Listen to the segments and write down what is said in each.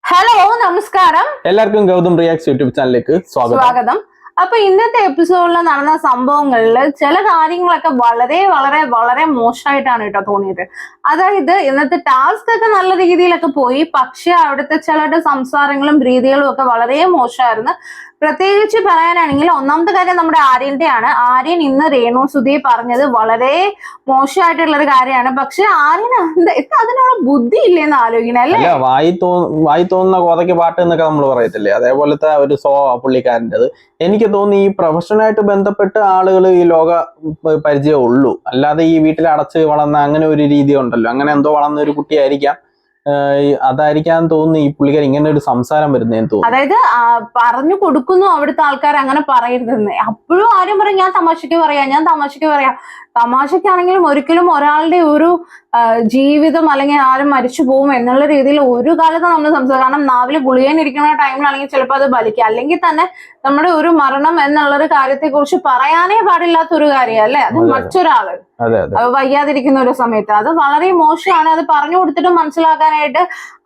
Hello നമസ്കാരം. എല്ലാവർക്കും Gautam റിയാക്സ് YouTube ചാനലിലേക്ക് സ്വാഗതം. അപ്പൊ ഇന്നത്തെ എപ്പിസോഡിൽ നടന്ന സംഭവങ്ങളിൽ ചില കാര്യങ്ങളൊക്കെ വളരെ വളരെ വളരെ മോശമായിട്ടാണ് കേട്ടോ തോന്നിയത്. അതായത് ഇന്നത്തെ ടാസ്ക് ഒക്കെ നല്ല രീതിയിലൊക്കെ പോയി, പക്ഷെ അവിടുത്തെ ചിലരുടെ സംസാരങ്ങളും രീതികളും ഒക്കെ വളരെ മോശമായിരുന്നു. പ്രത്യേകിച്ച് പറയാനാണെങ്കിൽ ഒന്നാമത്തെ കാര്യം നമ്മുടെ ആര്യന്റെയാണ്. ആര്യൻ ഇന്ന് രേണു സുധിയെ പറഞ്ഞത് വളരെ മോശമായിട്ടുള്ള ഒരു കാര്യമാണ്. പക്ഷെ ആര്യൻ അതിനുള്ള ബുദ്ധി ഇല്ലെന്ന് ആലോചിക്കണം അല്ലേ? വായി തോന്നുന്ന കോതയ്ക്ക് പാട്ട് എന്നൊക്കെ നമ്മൾ പറയത്തില്ലേ, അതേപോലത്തെ ഒരു പുള്ളിക്കാരൻ്റെത്. എനിക്ക് തോന്നി ഈ പ്രൊഫഷനായിട്ട് ബന്ധപ്പെട്ട് ആളുകൾ ഈ ലോക പരിചയം ഉള്ളൂ, അല്ലാതെ ഈ വീട്ടിൽ അടച്ച് വളർന്ന അങ്ങനെ ഒരു രീതി ഉണ്ടല്ലോ, അങ്ങനെ എന്തോ വളർന്ന ഒരു കുട്ടിയായിരിക്കാം. അതായിരിക്കാൻ തോന്നുന്നു ഈ പുള്ളിക്കാർ ഇങ്ങനെ ഒരു സംസാരം വരുന്നതെന്ന് തോന്നുന്നു. അതായത് പറഞ്ഞു കൊടുക്കുന്നു അവിടുത്തെ ആൾക്കാർ അങ്ങനെ പറയരുതെന്ന്. അപ്പോഴും ആരും പറയും ഞാൻ തമാശക്ക് പറയാം. തമാശക്കാണെങ്കിലും ഒരിക്കലും ഒരാളുടെ ഒരു ജീവിതം അല്ലെങ്കിൽ ആരും മരിച്ചു പോകും എന്നുള്ള രീതിയിൽ ഒരു കാലത്ത് നമ്മൾ സംസാരിക്കും. കാരണം നാവില് ഗുളികൻ ഇരിക്കുന്ന ടൈമിലാണെങ്കിൽ ചിലപ്പോൾ അത് ബലിക്കുക, അല്ലെങ്കിൽ തന്നെ നമ്മുടെ ഒരു മരണം എന്നുള്ളൊരു കാര്യത്തെ കുറിച്ച് പറയാനേ പാടില്ലാത്ത ഒരു കാര്യം അല്ലെ, അത് മറ്റൊരാള് വയ്യാതിരിക്കുന്ന ഒരു സമയത്ത്. അത് വളരെ മോശമാണ്. അത് പറഞ്ഞു കൊടുത്തിട്ടും മനസ്സിലാക്കാനായിട്ട്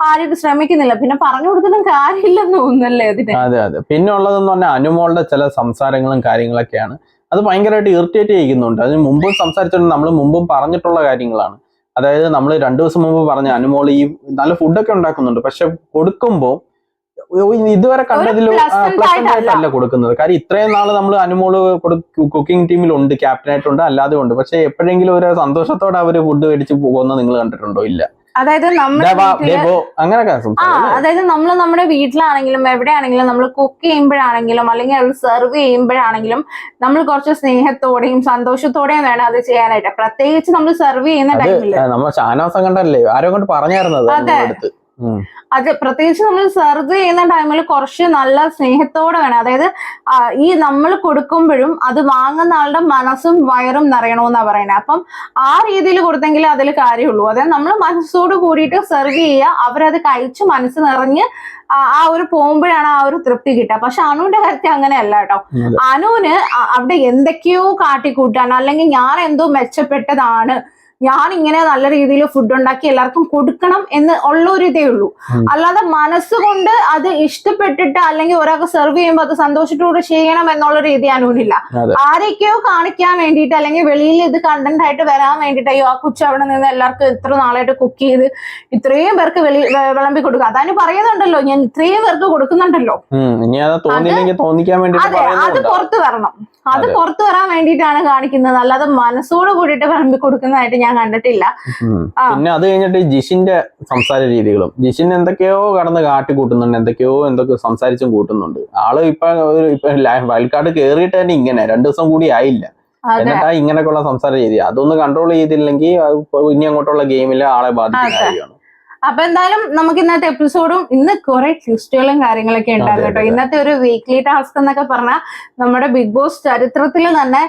ആരും ശ്രമിക്കുന്നില്ല. പിന്നെ പറഞ്ഞു കൊടുത്തിട്ടും കാര്യമില്ലെന്ന് തോന്നുന്നല്ലേ അതിന്. അതെ. പിന്നെ ഉള്ളതെന്ന് പറഞ്ഞാൽ അനുമോളുടെ ചില സംസാരങ്ങളും കാര്യങ്ങളൊക്കെയാണ്. അത് ഭയങ്കരമായിട്ട് ഇറിറ്റേറ്റ് ചെയ്യിക്കുന്നുണ്ട്. അതിന് മുമ്പും സംസാരിച്ചിട്ടുണ്ട്, നമ്മൾ മുമ്പും പറഞ്ഞിട്ടുള്ള കാര്യങ്ങളാണ്. അതായത് നമ്മൾ 2 ദിവസം മുമ്പ് പറഞ്ഞ അനുമോൾ ഈ നല്ല ഫുഡൊക്കെ ഉണ്ടാക്കുന്നുണ്ട്, പക്ഷെ കൊടുക്കുമ്പോൾ ഇതുവരെ കണ്ടതിൽ പ്ലസന്റ് ആയിട്ടല്ല കൊടുക്കുന്നത്. കാര്യം ഇത്രയും നാള് നമ്മൾ അനുമോള് കുക്കിംഗ് ടീമിലുണ്ട്, ക്യാപ്റ്റനായിട്ടുണ്ട്, അല്ലാതെ ഉണ്ട്. പക്ഷെ എപ്പോഴെങ്കിലും ഒരു സന്തോഷത്തോടെ അവര് ഫുഡ് മേടിച്ച് പോകുന്നത് നിങ്ങൾ കണ്ടിട്ടുണ്ടോ? ഇല്ല. അതായത് നമ്മൾ നമ്മുടെ വീട്ടിലാണെങ്കിലും എവിടെയാണെങ്കിലും നമ്മൾ കുക്ക് ചെയ്യുമ്പോഴാണെങ്കിലും അല്ലെങ്കിൽ അത് സെർവ് ചെയ്യുമ്പോഴാണെങ്കിലും നമ്മൾ കുറച്ച് സ്നേഹത്തോടെയും സന്തോഷത്തോടെയും വേണം അത് ചെയ്യാനായിട്ട്. പ്രത്യേകിച്ച് നമ്മൾ സെർവ് ചെയ്യുന്ന ടൈമിൽ നമ്മൾ ഷാനവാസം കണ്ടല്ലേ ആരോ കൊണ്ട് പറഞ്ഞായിരുന്നത്. അത് പ്രത്യേകിച്ച് നമ്മൾ സെർവ് ചെയ്യുന്ന ടൈമിൽ കുറച്ച് നല്ല സ്നേഹത്തോടെ വേണം. അതായത് ഈ നമ്മൾ കൊടുക്കുമ്പോഴും അത് വാങ്ങുന്ന ആളുടെ മനസ്സും വയറും നിറയണമെന്നാ പറയുന്നത്. അപ്പം ആ രീതിയിൽ കൊടുത്തെങ്കിലേ അതിൽ കാര്യമുള്ളൂ. അതായത് നമ്മൾ മനസ്സോട് കൂടിയിട്ട് സെർവ് ചെയ്യുക, അവരത് കഴിച്ച് മനസ്സ് നിറഞ്ഞ് ആ ഒരു പോകുമ്പോഴാണ് ആ ഒരു തൃപ്തി കിട്ടുക. പക്ഷെ അനുവിന്റെ കാര്യത്തിൽ അങ്ങനെയല്ല കേട്ടോ. അനുവിന് അവിടെ എന്തൊക്കെയോ കാട്ടിക്കൂട്ടാണ്, അല്ലെങ്കിൽ ഞാൻ എന്തോ മെച്ചപ്പെട്ടതാണ്, ഞാൻ ഇങ്ങനെ നല്ല രീതിയിൽ ഫുഡ് ഉണ്ടാക്കി എല്ലാവർക്കും കൊടുക്കണം എന്ന് ഉള്ള ഒരു ഇതേ ഉള്ളൂ. അല്ലാതെ മനസ്സുകൊണ്ട് അത് ഇഷ്ടപ്പെട്ടിട്ട് അല്ലെങ്കിൽ ഒരാൾക്ക് സെർവ് ചെയ്യുമ്പോൾ അത് സന്തോഷത്തോടെ ചെയ്യണം എന്നുള്ള രീതി അനുവിനില്ല. ആരൊക്കെയോ കാണിക്കാൻ വേണ്ടിയിട്ട് അല്ലെങ്കിൽ വെളിയിൽ ഇത് കണ്ടന്റ് ആയിട്ട് വരാൻ വേണ്ടിയിട്ട് അയ്യോ ആ കുച്ച അവിടെ നിന്ന് എല്ലാവർക്കും ഇത്ര നാളായിട്ട് കുക്ക് ചെയ്ത് ഇത്രയും പേർക്ക് വിളമ്പി കൊടുക്കുക. അതാണ് പറയുന്നുണ്ടല്ലോ, ഞാൻ ഇത്രയും പേർക്ക് കൊടുക്കുന്നുണ്ടല്ലോ. അതെ, അത് പുറത്തു വരണം. അത് പുറത്തു വരാൻ വേണ്ടിയിട്ടാണ് കാണിക്കുന്നത്, അല്ലാതെ മനസ്സോട് കൂടിയിട്ട് വിളമ്പി കൊടുക്കുന്നതായിട്ട് ഞാൻ കണ്ടിട്ടില്ല. പിന്നെ അത് കഴിഞ്ഞിട്ട് ജിഷിന്റെ സംസാര രീതികളും, ജിഷിൻ എന്തൊക്കെയോ കടന്ന് കാട്ടിക്കൂട്ടുന്നുണ്ട്, എന്തൊക്കെയോ സംസാരിച്ചും കൂട്ടുന്നുണ്ട്. ആള് ഇപ്പൊ വൈൽഡ് കാർഡ് കേറിയിട്ട് തന്നെ ഇങ്ങനെ 2 ദിവസം കൂടി ആയില്ല, എന്നിട്ടാ ഇങ്ങനെയൊക്കെയുള്ള സംസാര രീതി. അതൊന്ന് കൺട്രോൾ ചെയ്തില്ലെങ്കിൽ ഇനി അങ്ങോട്ടുള്ള ഗെയിമില് ആളെ ബാധിക്കുന്ന കാര്യമാണ്. അപ്പൊ എന്തായാലും നമുക്ക് ഇന്നത്തെ എപ്പിസോഡും ഇന്ന് കുറെ ട്വിസ്റ്റുകളും കാര്യങ്ങളൊക്കെ ഉണ്ടാകും കേട്ടോ. ഇന്നത്തെ ഒരു വീക്ക്ലി ടാസ്ക് എന്നൊക്കെ പറഞ്ഞാൽ നമ്മുടെ ബിഗ് ബോസ് ചരിത്രത്തിൽ തന്നെ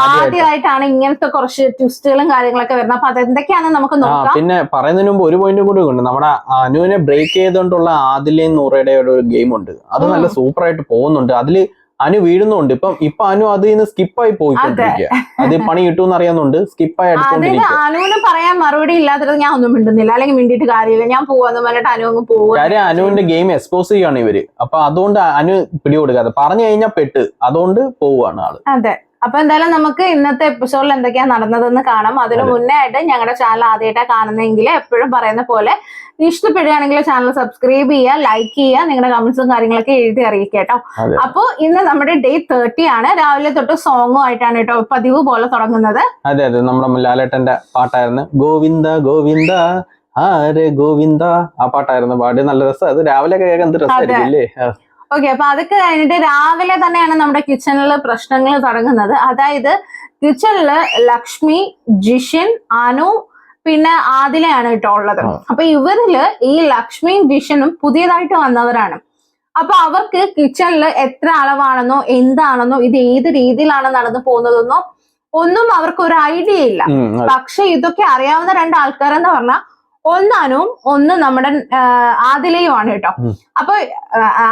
ആദ്യമായിട്ടാണ് ഇങ്ങനത്തെ കുറച്ച് ട്വിസ്റ്റുകളും കാര്യങ്ങളൊക്കെ വരുന്നത്. അപ്പൊ അതെന്തൊക്കെയാണെന്ന് നമുക്ക് നോക്കാം. പിന്നെ പറയുന്നതിന് മുമ്പ് ഒരു പോയിന്റ് കൂടി ഉണ്ട്. നമ്മുടെ അനുവിനെ ബ്രേക്ക് ചെയ്തുകൊണ്ടുള്ള ആദിലയും നൂറയുടെ ഒരു ഗെയിം ഉണ്ട്, അത് നല്ല സൂപ്പർ ആയിട്ട് പോകുന്നുണ്ട്. അതില് അനു വീഴുന്നുണ്ട്. ഇപ്പൊ അനു അതിൽ നിന്ന് സ്കിപ്പായി പോയിക്കൊണ്ടിരിക്കുക. അത് പണി കിട്ടുമെന്ന് അറിയാവുന്നുണ്ട്, സ്കിപ്പായി അടിച്ചോണ്ടിരിക്കുക. അനുവിന് പറയാൻ മറുപടി ഇല്ലാത്തത് ഞാൻ ഒന്നും മിണ്ടുന്നില്ല, അല്ലെങ്കിൽ മിണ്ടിയിട്ട് കാര്യമില്ല, ഞാൻ പോവാന്ന് പറഞ്ഞിട്ട് അനു അങ്ങ് പോകും. കാര്യം അനുവിന്റെ ഗെയിം എക്സ്പോസ് ചെയ്യാണ് ഇവര്. അപ്പൊ അതുകൊണ്ട് അനു പിടികൊടുക്കാതെ പറഞ്ഞു കഴിഞ്ഞാൽ പെട്ട്, അതുകൊണ്ട് പോവുകയാണ് ആള്. അതെ. അപ്പൊ എന്തായാലും നമുക്ക് ഇന്നത്തെ എപ്പിസോഡിൽ എന്തൊക്കെയാ നടന്നതെന്ന് കാണാം. അതിന് മുന്നേ ആയിട്ട് ഞങ്ങളുടെ ചാനൽ ആദ്യമായിട്ടാണ് കാണുന്നതെങ്കിൽ എപ്പോഴും പറയുന്ന പോലെ ഇഷ്ടപ്പെടുകയാണെങ്കിൽ ചാനൽ സബ്സ്ക്രൈബ് ചെയ്യുക, ലൈക്ക് ചെയ്യുക, നിങ്ങളുടെ കമന്റ്സും കാര്യങ്ങളൊക്കെ എഴുതി അറിയിക്കുക കേട്ടോ. അപ്പൊ ഇന്ന് നമ്മുടെ ഡേ 30 ആണ്. രാവിലെ തൊട്ട് സോങ്ങും ആയിട്ടാണ് കേട്ടോ പതിവ് പോലെ തുടങ്ങുന്നത്. അതെ, നമ്മുടെ ലാലേട്ടന്റെ പാട്ടായിരുന്നു ഗോവിന്ദ ഗോവിന്ദ ആരെ ഗോവിന്ദ. ആ പാട്ടായിരുന്നു പാടി, നല്ല രസം. അത് രാവിലെ കേൾക്കാൻ എന്ത് രസമായിരിക്കും അല്ലേ? ഓക്കെ, അപ്പൊ അതൊക്കെ കഴിഞ്ഞിട്ട് രാവിലെ തന്നെയാണ് നമ്മുടെ കിച്ചണില് പ്രശ്നങ്ങൾ തുടങ്ങുന്നത്. അതായത് കിച്ചണില് ലക്ഷ്മി, ജിഷിൻ, അനു പിന്നെ ആദിലയാണ് കേട്ടോ ഉള്ളത്. അപ്പൊ ഇവരില് ഈ ലക്ഷ്മിയും ജിഷനും പുതിയതായിട്ട് വന്നവരാണ്. അപ്പൊ അവർക്ക് കിച്ചണില് എത്ര അളവാണെന്നോ എന്താണെന്നോ ഇത് ഏത് രീതിയിലാണ് നടന്നു പോകുന്നതെന്നോ ഒന്നും അവർക്ക് ഒരു ഐഡിയ ഇല്ല. പക്ഷെ ഇതൊക്കെ അറിയാവുന്ന 2 ആൾക്കാരെന്ന് പറഞ്ഞാൽ ഒന്ന് അനുവും ഒന്ന് നമ്മുടെ ആദിലയുമാണ് കേട്ടോ. അപ്പൊ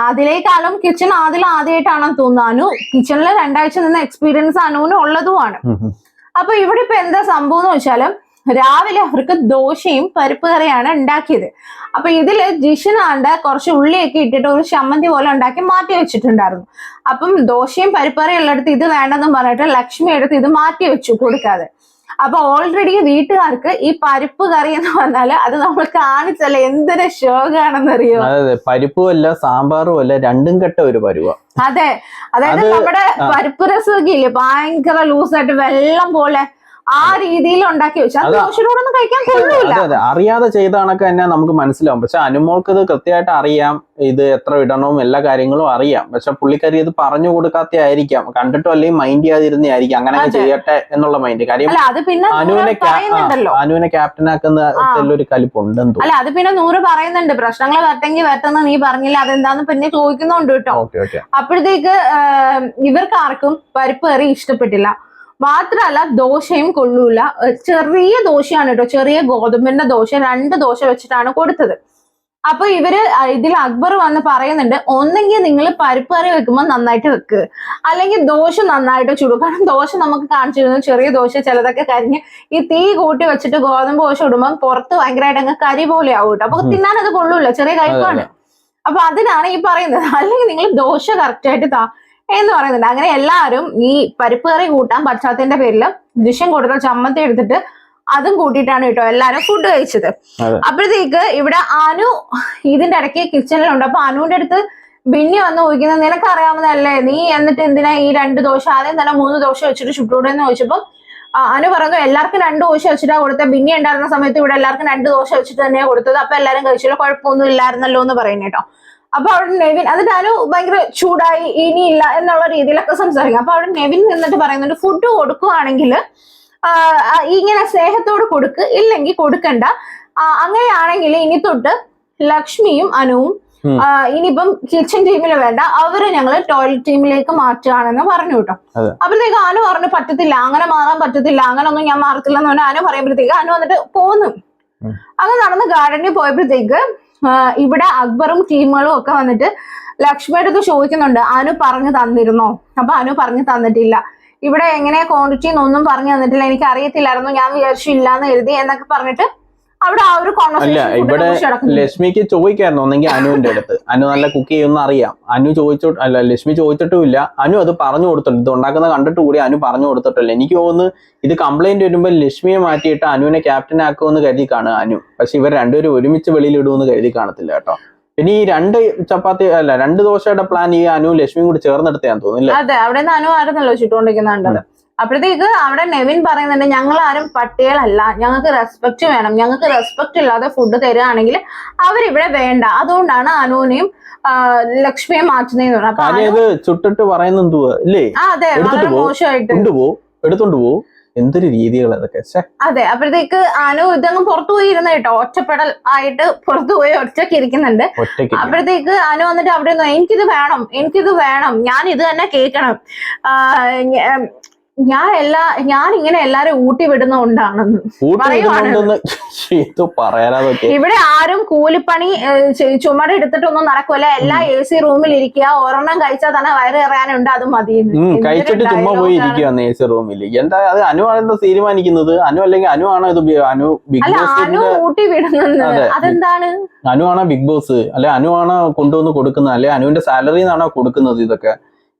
ആദിലേക്കാളും കിച്ചൺ ആദ്യമായിട്ടാണെന്ന് തോന്നുന്നു. അനു കിച്ചണില് 2 ആഴ്ച നിന്ന് എക്സ്പീരിയൻസ് അനുവിന് ഉള്ളതുമാണ്. അപ്പൊ ഇവിടെ ഇപ്പൊ എന്താ സംഭവം എന്ന് വെച്ചാല് രാവിലെ അവർക്ക് ദോശയും പരിപ്പ് കറിയാണ് ഉണ്ടാക്കിയത്. അപ്പൊ ഇതില് ജിഷനാണ്ട് കുറച്ച് ഉള്ളിയൊക്കെ ഇട്ടിട്ട് ഒരു ചമ്മന്തി പോലെ ഉണ്ടാക്കി മാറ്റി വെച്ചിട്ടുണ്ടായിരുന്നു. അപ്പം ദോശയും പരിപ്പ് കറിയും ഉള്ളിടത്ത് ഇത് വേണ്ടെന്നും പറഞ്ഞിട്ട് ലക്ഷ്മി എടുത്ത് ഇത് മാറ്റി വെച്ചു കൊടുക്കാതെ. അപ്പൊ ഓൾറെഡി വീട്ടുകാർക്ക് ഈ പരിപ്പ് കറി എന്ന് പറഞ്ഞാല് അത് നമ്മൾ കാണിച്ചല്ല എന്തൊരു ശോകാണെന്നറിയോ. അതെ, പരിപ്പും അല്ല സാമ്പാറും അല്ല, രണ്ടും കെട്ട ഒരു പരുവ. അതെ, അതായത് നമ്മുടെ പരിപ്പ് രസമൊക്കെ ഇല്ലേ ഭയങ്കര ലൂസായിട്ട് വെള്ളം പോലെ ആ രീതിയിൽ ഉണ്ടാക്കി വെച്ചു. അത് ദോശയോടൊന്നും കഴിക്കാൻ കൊള്ളൂല. അതെ, അറിയാതെ ചെയ്താണൊക്കെ തന്നെ നമുക്ക് മനസ്സിലാവും. പക്ഷെ അനുമോൾക്ക് ഇത് കൃത്യമായിട്ട് അറിയാം, ഇത് എത്ര ഇടണവും എല്ലാ കാര്യങ്ങളും അറിയാം. പക്ഷെ പുള്ളിക്കാരി ഇത് പറഞ്ഞു കൊടുക്കാത്ത ആയിരിക്കാം, കണ്ടിട്ടോ അല്ലെങ്കിൽ മൈൻഡ് ചെയ്യാതിരുന്നായിരിക്കും അങ്ങനെയൊക്കെ ചെയ്യട്ടെ എന്നുള്ള മൈൻഡ്. കാര്യം അനുവിനെ ക്യാപ്റ്റനാക്കുന്ന ഒരു കലിപ്പുണ്ടെന്ന്. അല്ല, അത് പിന്നെ 100 പറയുന്നുണ്ട്, പ്രശ്നങ്ങൾ വരട്ടെങ്കിൽ വരട്ടെന്ന് നീ പറഞ്ഞില്ല, അതെന്താന്ന് പിന്നെ ചോദിക്കുന്നുണ്ട് കേട്ടോ. അപ്പോഴത്തേക്ക് ഇവർക്ക് ആർക്കും പരിപ്പ് കറി ഇഷ്ടപ്പെട്ടില്ല. മാത്രല്ല ദോശയും കൊള്ളൂല. ചെറിയ ദോശയാണ് കേട്ടോ, ചെറിയ ഗോതമ്പിന്റെ ദോശ, 2 ദോശ വെച്ചിട്ടാണ് കൊടുത്തത്. അപ്പൊ ഇവര് ഇതിൽ അക്ബർ വന്ന് പറയുന്നുണ്ട്, ഒന്നെങ്കിൽ നിങ്ങൾ പരിപ്പ് കറി വെക്കുമ്പോൾ നന്നായിട്ട് വെക്ക്, അല്ലെങ്കിൽ ദോശ നന്നായിട്ട് ചുടും. കാരണം ദോശ നമുക്ക് കാണിച്ചിരുന്നു ചെറിയ ദോശ ചിലതൊക്കെ കരിഞ്ഞ് ഈ തീ കൂട്ടി വെച്ചിട്ട് ഗോതമ്പ് ദോശ ഇടുമ്പോൾ പുറത്ത് ഭയങ്കരമായിട്ട് അങ്ങ് കരി പോലെ ആവും കേട്ടോ. അപ്പൊ തിന്നാൻ അത് കൊള്ളൂല, ചെറിയ കയ്പാണ്. അപ്പൊ അതിനാണ് ഈ പറയുന്നത്, അല്ലെങ്കിൽ നിങ്ങൾ ദോശ കറക്റ്റ് ആയിട്ട് താ എന്ന് പറയുന്നുണ്ട്. അങ്ങനെ എല്ലാവരും ഈ പരിപ്പ് കറി കൂട്ടാൻ പറ്റാത്തതിന്റെ പേരിൽ ജിഷൻ കൊടുത്ത ചമ്മന്തി എടുത്തിട്ട് അതും കൂട്ടിയിട്ടാണ് കേട്ടോ എല്ലാരും ഫുഡ് കഴിച്ചത്. അപ്പോഴത്തേക്ക് ഇവിടെ അനു ഇതിന്റെ ഇടയ്ക്ക് കിച്ചണിലുണ്ട്. അപ്പൊ അനുവിന്റെ അടുത്ത് ബിന്നി വന്ന് ചോദിക്കുന്നത്, നിനക്ക് അറിയാവുന്നതല്ലേ, നീ എന്നിട്ട് എന്തിനാ ഈ 2 ദോശ ആദ്യം തന്നെ 3 ദോശ വെച്ചിട്ട് ചുട്ടൂടെന്ന് ചോദിച്ചപ്പോ അനു പറഞ്ഞു എല്ലാവർക്കും 2 ദോശ വെച്ചിട്ടാ കൊടുത്തത്. ബിന്നി ഉണ്ടായിരുന്ന സമയത്ത് ഇവിടെ എല്ലാവർക്കും 2 ദോശ വെച്ചിട്ട് തന്നെയാണ് കൊടുത്തത്. അപ്പൊ എല്ലാരും കഴിച്ചല്ലോ, കുഴപ്പമൊന്നും ഇല്ലായിരുന്നല്ലോ എന്ന് പറയുന്നത് കേട്ടോ. അപ്പൊ അവിടെ നെവിൻ, എന്നിട്ട് അനു ഭയങ്കര ചൂടായി ഇനിയില്ല എന്നുള്ള രീതിയിലൊക്കെ സംസാരിക്കും. അപ്പൊ അവിടെ നെവിൻ നിന്നിട്ട് പറയുന്നുണ്ട്, ഫുഡ് കൊടുക്കുകയാണെങ്കിൽ ഇങ്ങനെ സ്നേഹത്തോട് കൊടുക്ക്, ഇല്ലെങ്കിൽ കൊടുക്കണ്ട. അങ്ങനെയാണെങ്കിൽ ഇനി തൊട്ട് ലക്ഷ്മിയും അനുവും ഇനിയിപ്പം കിച്ചൺ ടീമിൽ വേണ്ട, അവര് ഞങ്ങള് ടോയ്ലറ്റ് ടീമിലേക്ക് മാറ്റുകയാണെന്ന് പറഞ്ഞു കേട്ടോ. അപ്പോഴത്തേക്ക് അനു പറഞ്ഞു പറ്റത്തില്ല, അങ്ങനെ മാറാൻ പറ്റത്തില്ല, അങ്ങനെ ഒന്നും ഞാൻ മാറത്തില്ല എന്ന് പറഞ്ഞാൽ അനു പറയുമ്പോഴത്തേക്ക് അനു വന്നിട്ട് പോന്നു. അങ്ങനെ നടന്ന് ഗാർഡനിൽ പോയപ്പോഴത്തേക്ക് ഇവിടെ അക്ബറും ടീമുകളും ഒക്കെ വന്നിട്ട് ലക്ഷ്മിയുടെ അടുത്ത് ചോദിക്കുന്നുണ്ട്, അനു പറഞ്ഞു തന്നിരുന്നോ? അപ്പൊ അനു പറഞ്ഞു തന്നിട്ടില്ല, ഇവിടെ എങ്ങനെയാ ക്വാണ്ടിറ്റി എന്നൊന്നും പറഞ്ഞു തന്നിട്ടില്ല, എനിക്ക് അറിയത്തില്ലായിരുന്നു, ഞാൻ വിചാരിച്ചു ഇല്ലാന്ന് എഴുതി എന്നൊക്കെ പറഞ്ഞിട്ട് അവിടെ ആ ഒരു കോൺവെർസേഷൻ. ഇവിടെ ലക്ഷ്മിക്ക് ചോദിക്കായിരുന്നു ഒന്നെങ്കിൽ അനുവിന്റെ അടുത്ത്, അനു നല്ല കുക്ക് ചെയ്യുന്ന അറിയാം. അനു ലക്ഷ്മി ചോദിച്ചിട്ടുമില്ല, അനു അത് പറഞ്ഞു കൊടുത്തിട്ടുണ്ട്. ഇത് ഉണ്ടാക്കുന്ന കണ്ടിട്ട് കൂടി അനു പറഞ്ഞു കൊടുത്തിട്ടില്ല. എനിക്ക് തോന്നുന്നു ഇത് കംപ്ലൈന്റ് വരുമ്പോൾ ലക്ഷ്മിയെ മാറ്റിയിട്ട് അനുവിനെ ക്യാപ്റ്റൻ ആക്കുമെന്ന് കരുതി കാണുക അനു. പക്ഷെ ഇവർ രണ്ടുപേരും ഒരുമിച്ച് വെളിയിലിടുമെന്ന് കരുതി കാണത്തില്ല കേട്ടോ. പിന്നെ ഈ 2 ദോശയുടെ പ്ലാൻ ഈ അനു ലക്ഷ്മിയും കൂടി ചേർന്നെടുത്താന്ന് തോന്നുന്നില്ല. അതെ, അവിടെ നിന്ന് അനു ആയിരുന്നല്ലോ ചുട്ടുകൊണ്ടിരിക്കുന്നുണ്ടത്. അപ്പോഴത്തേക്ക് അവിടെ നെവിൻ പറയുന്നുണ്ട്, ഞങ്ങൾ ആരും പട്ടികളല്ല, ഞങ്ങൾക്ക് റെസ്പെക്ട് വേണം, ഞങ്ങൾക്ക് റെസ്പെക്ട് ഇല്ലാതെ ഫുഡ് തരികയാണെങ്കിൽ അവരിവിടെ വേണ്ട, അതുകൊണ്ടാണ് അനുവിനെയും ലക്ഷ്മിയെ മാറ്റുന്നതെന്ന് പറഞ്ഞു. ചുട്ടിട്ട് പറയുന്ന എന്തുവാ അല്ലേ? അതെ, വളരെ മോശമായിട്ട് എടുത്തോണ്ട് പോ, എന്തൊരു രീതികൾ അതൊക്കെ. അതെ, അപ്പോഴത്തേക്ക് അനു ഇതങ്ങ് പുറത്തു പോയി ഇരുന്ന് കേട്ടോ, ഒറ്റപ്പെടൽ ആയിട്ട് പുറത്തു പോയി ഒറ്റയ്ക്ക് ഇരിക്കുന്നുണ്ട്. അപ്പോഴത്തേക്ക് അനു വന്നിട്ട് അവിടെ നിന്ന് എനിക്കിത് വേണം, ഞാൻ ഇത് തന്നെ കേൾക്കണം, ഞാൻ ഇങ്ങനെ എല്ലാരും ഊട്ടി വിടുന്നോണ്ടാണെന്ന് പറയുവാണ്. ഇവിടെ ആരും കൂലിപ്പണി ചുമട് എടുത്തിട്ടൊന്നും നടക്കൂല, എല്ലാ AC റൂമിൽ ഇരിക്കുക, ഒരെണ്ണം കഴിച്ചാൽ തന്നെ വയറ് കയറാനുണ്ട്, അത് മതി. കഴിച്ചിട്ട് ചുമ്മാ പോയി ഇരിക്കുകയാണ് AC റൂമിൽ. എന്താ അത് അനു ആണെന്ന് തീരുമാനിക്കുന്നത്? അനു അല്ലെങ്കിൽ അനു ആണോ ഇത്? അനു ഊട്ടി വിടുന്നത് അതെന്താണ്? അനു ആണോ ബിഗ് ബോസ്? അല്ലെ അനു ആണോ കൊണ്ടുവന്ന് കൊടുക്കുന്നത്? അല്ലെ അനുവിന്റെ സാലറി നിന്നാണോ കൊടുക്കുന്നത്? ഇതൊക്കെ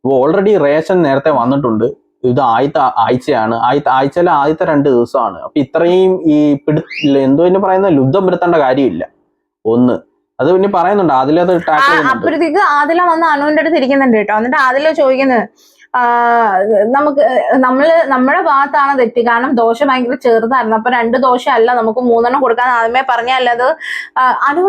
ഇപ്പൊ ഓൾറെഡി റേഷൻ നേരത്തെ വന്നിട്ടുണ്ട്. ഇത് ആഴ്ചയാണ്, ആഴ്ചയിലെ ആദ്യത്തെ 2 ദിവസമാണ്. അപ്പൊ ഇത്രയും ഈ എന്തോ ഇനി പറയുന്ന യുദ്ധം വരുത്തേണ്ട കാര്യമില്ല. ഒന്ന് അത് പിന്നെ പറയുന്നുണ്ട് അതിലത്. അപ്പോഴത്തേക്ക് ആദില വന്ന് അനുവിന്റെ അടുത്ത് ഇരിക്കുന്നുണ്ട് കേട്ടോ. എന്നിട്ട് ആദില ചോദിക്കുന്നത്, നമ്മുടെ ഭാഗത്താണ് തെറ്റ്, കാരണം ദോശ ഭയങ്കര ചെറുതായിരുന്നു, അപ്പൊ 2 ദോശ അല്ല നമുക്ക് 3 കൊടുക്കാൻ ആദ്യമേ പറഞ്ഞല്ലത്. അനു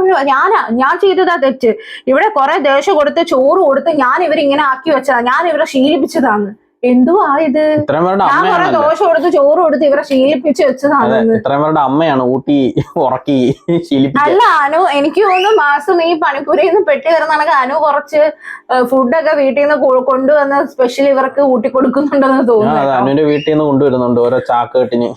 ഞാൻ ചെയ്തതാ തെറ്റ്, ഇവിടെ കുറെ ദോശ കൊടുത്ത് ചോറ് കൊടുത്ത് ഞാൻ ഇവരിങ്ങനെ ആക്കി വെച്ചതാ, ഞാൻ ഇവരെ ശീലിപ്പിച്ചതാന്ന്. എന്തുവാ ഇത്? ഞാൻ കുറെ ദോശ കൊടുത്ത് ചോറ് കൊടുത്ത് ഇവരെ ശീലിപ്പിച്ച് വെച്ചതാണ്. അമ്മയാണ് ഊട്ടി ഉറക്കി ശീലിപ്പിച്ചത്. അല്ല അനു, എനിക്ക് തോന്നുന്നു മാസം ഈ പണിപ്പുരയിൽ നിന്ന് പെട്ടി വരുന്ന കണക്ക് അനു കുറച്ച് ഫുഡൊക്കെ വീട്ടിൽ നിന്ന് കൊണ്ടുവന്ന് സ്പെഷ്യൽ ഇവർക്ക് ഊട്ടി കൊടുക്കുന്നുണ്ടെന്ന് തോന്നുന്നു. അനുവിന്റെ വീട്ടിൽ നിന്ന് കൊണ്ടുവരുന്നുണ്ട് ഓരോ ചാക്ക് കെട്ടിന്.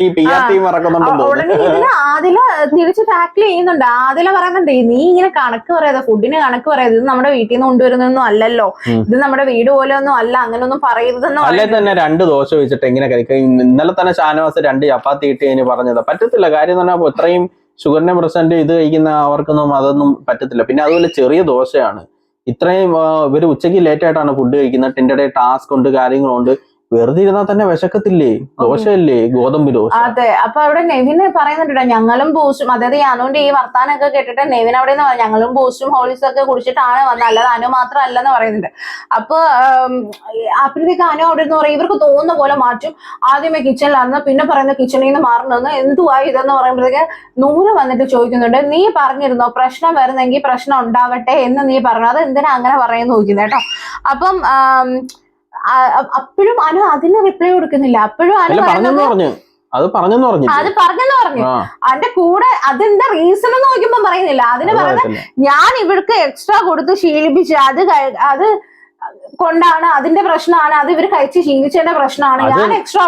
ഈ PRT മറക്കുന്നുണ്ടെന്ന് ഉടനെ ഇതിന് ആദില തിരിച്ച് ടാക്കിൾ ചെയ്യുന്നുണ്ട്. ആദില പറയുന്നുണ്ട് നീ ഇങ്ങനെ കണക്ക് പറയാതെ, ഫുഡിന് കണക്ക് പറയാതെ, ഇത് നമ്മുടെ വീട്ടിൽ നിന്ന് കൊണ്ടുവരുന്നൊന്നും അല്ലല്ലോ, ഇത് നമ്മുടെ വീട് പോലെ ഒന്നും അല്ല, അങ്ങനൊന്നും പറയരുതെന്ന്. അല്ലെ തന്നെ 2 ദോശ വെച്ചിട്ട് എങ്ങനെ കഴിക്കും? ഇന്നലെ തന്നെ ഷാനവാസ് 2 ചപ്പാത്തി കിട്ടി കഴിഞ്ഞ് പറഞ്ഞത് പറ്റത്തില്ല. കാര്യം എന്ന് പറഞ്ഞാൽ ഇത്രയും ഷുഗറിനെ % ഇത് കഴിക്കുന്ന അവർക്കൊന്നും അതൊന്നും പറ്റത്തില്ല. പിന്നെ അതുപോലെ ചെറിയ ദോശയാണ്. ഇത്രയും ഇവര് ഉച്ചയ്ക്ക് ലേറ്റ് ആയിട്ടാണ് ഫുഡ് കഴിക്കുന്നത്. ടിന്റെ ടാസ്ക് ഉണ്ട്, കാര്യങ്ങളുണ്ട്. വെറുതെ ഇരുന്നാൽ തന്നെ വിശക്കത്തില്ലേ? ദോശയല്ലേ, ഗോതമ്പ് ദോശ. അതെ. അപ്പൊ അവിടെ നെവിന് പറയുന്നുണ്ടോ, ഞങ്ങളും ബൂസ്റ്റും, അതായത് അനുവിന്റെ ഈ വർത്താനൊക്കെ കേട്ടിട്ട് നെവിൻ അവിടെ നിന്ന് ഞങ്ങളും ബൂസ്റ്റും ഹോളിസും ഒക്കെ കുടിച്ചിട്ടാണ് വന്നത്, അല്ലാതെ അനു മാത്രം അല്ലെന്ന് പറയുന്നുണ്ട്. അപ്പൊ അപ്പോഴത്തേക്ക് അനു അവിടെ നിന്ന് പറയും ഇവർക്ക് തോന്നുന്ന പോലെ മാറ്റും. ആദ്യമേ കിച്ചണിലായിരുന്നു, പിന്നെ പറയുന്നത് കിച്ചണിൽ നിന്ന് മാറണമെന്ന്. എന്തുവായി ഇതെന്ന് പറയുമ്പോഴത്തേക്ക് നൂറ് വന്നിട്ട് ചോദിക്കുന്നുണ്ട്, നീ പറഞ്ഞിരുന്നോ പ്രശ്നം വരുന്നെങ്കിൽ പ്രശ്നം ഉണ്ടാവട്ടെ എന്ന് നീ പറഞ്ഞു, അത് എന്തിനാ അങ്ങനെ പറയുന്നു നോക്കുന്നത് കേട്ടോ. അപ്പം അപ്പോഴും അനു അതിന് റിപ്ലൈ കൊടുക്കുന്നില്ല. അപ്പോഴും അനു അത് പറഞ്ഞെന്ന് പറഞ്ഞു. അതിന്റെ കൂടെ അതെന്താ റീസൺ എന്ന് നോക്കുമ്പോ പറയുന്നില്ല. അതിന് പറയുന്നത് ഞാൻ ഇവർക്ക് എക്സ്ട്രാ കൊടുത്ത് ശീലിപ്പിച്ച് അത് കൊണ്ടാണ്, അതിന്റെ പ്രശ്നമാണ്, അത് ഇവർ കഴിച്ച് ശീലിച്ചതിന്റെ പ്രശ്നമാണ്, ഞാൻ എക്സ്ട്രാ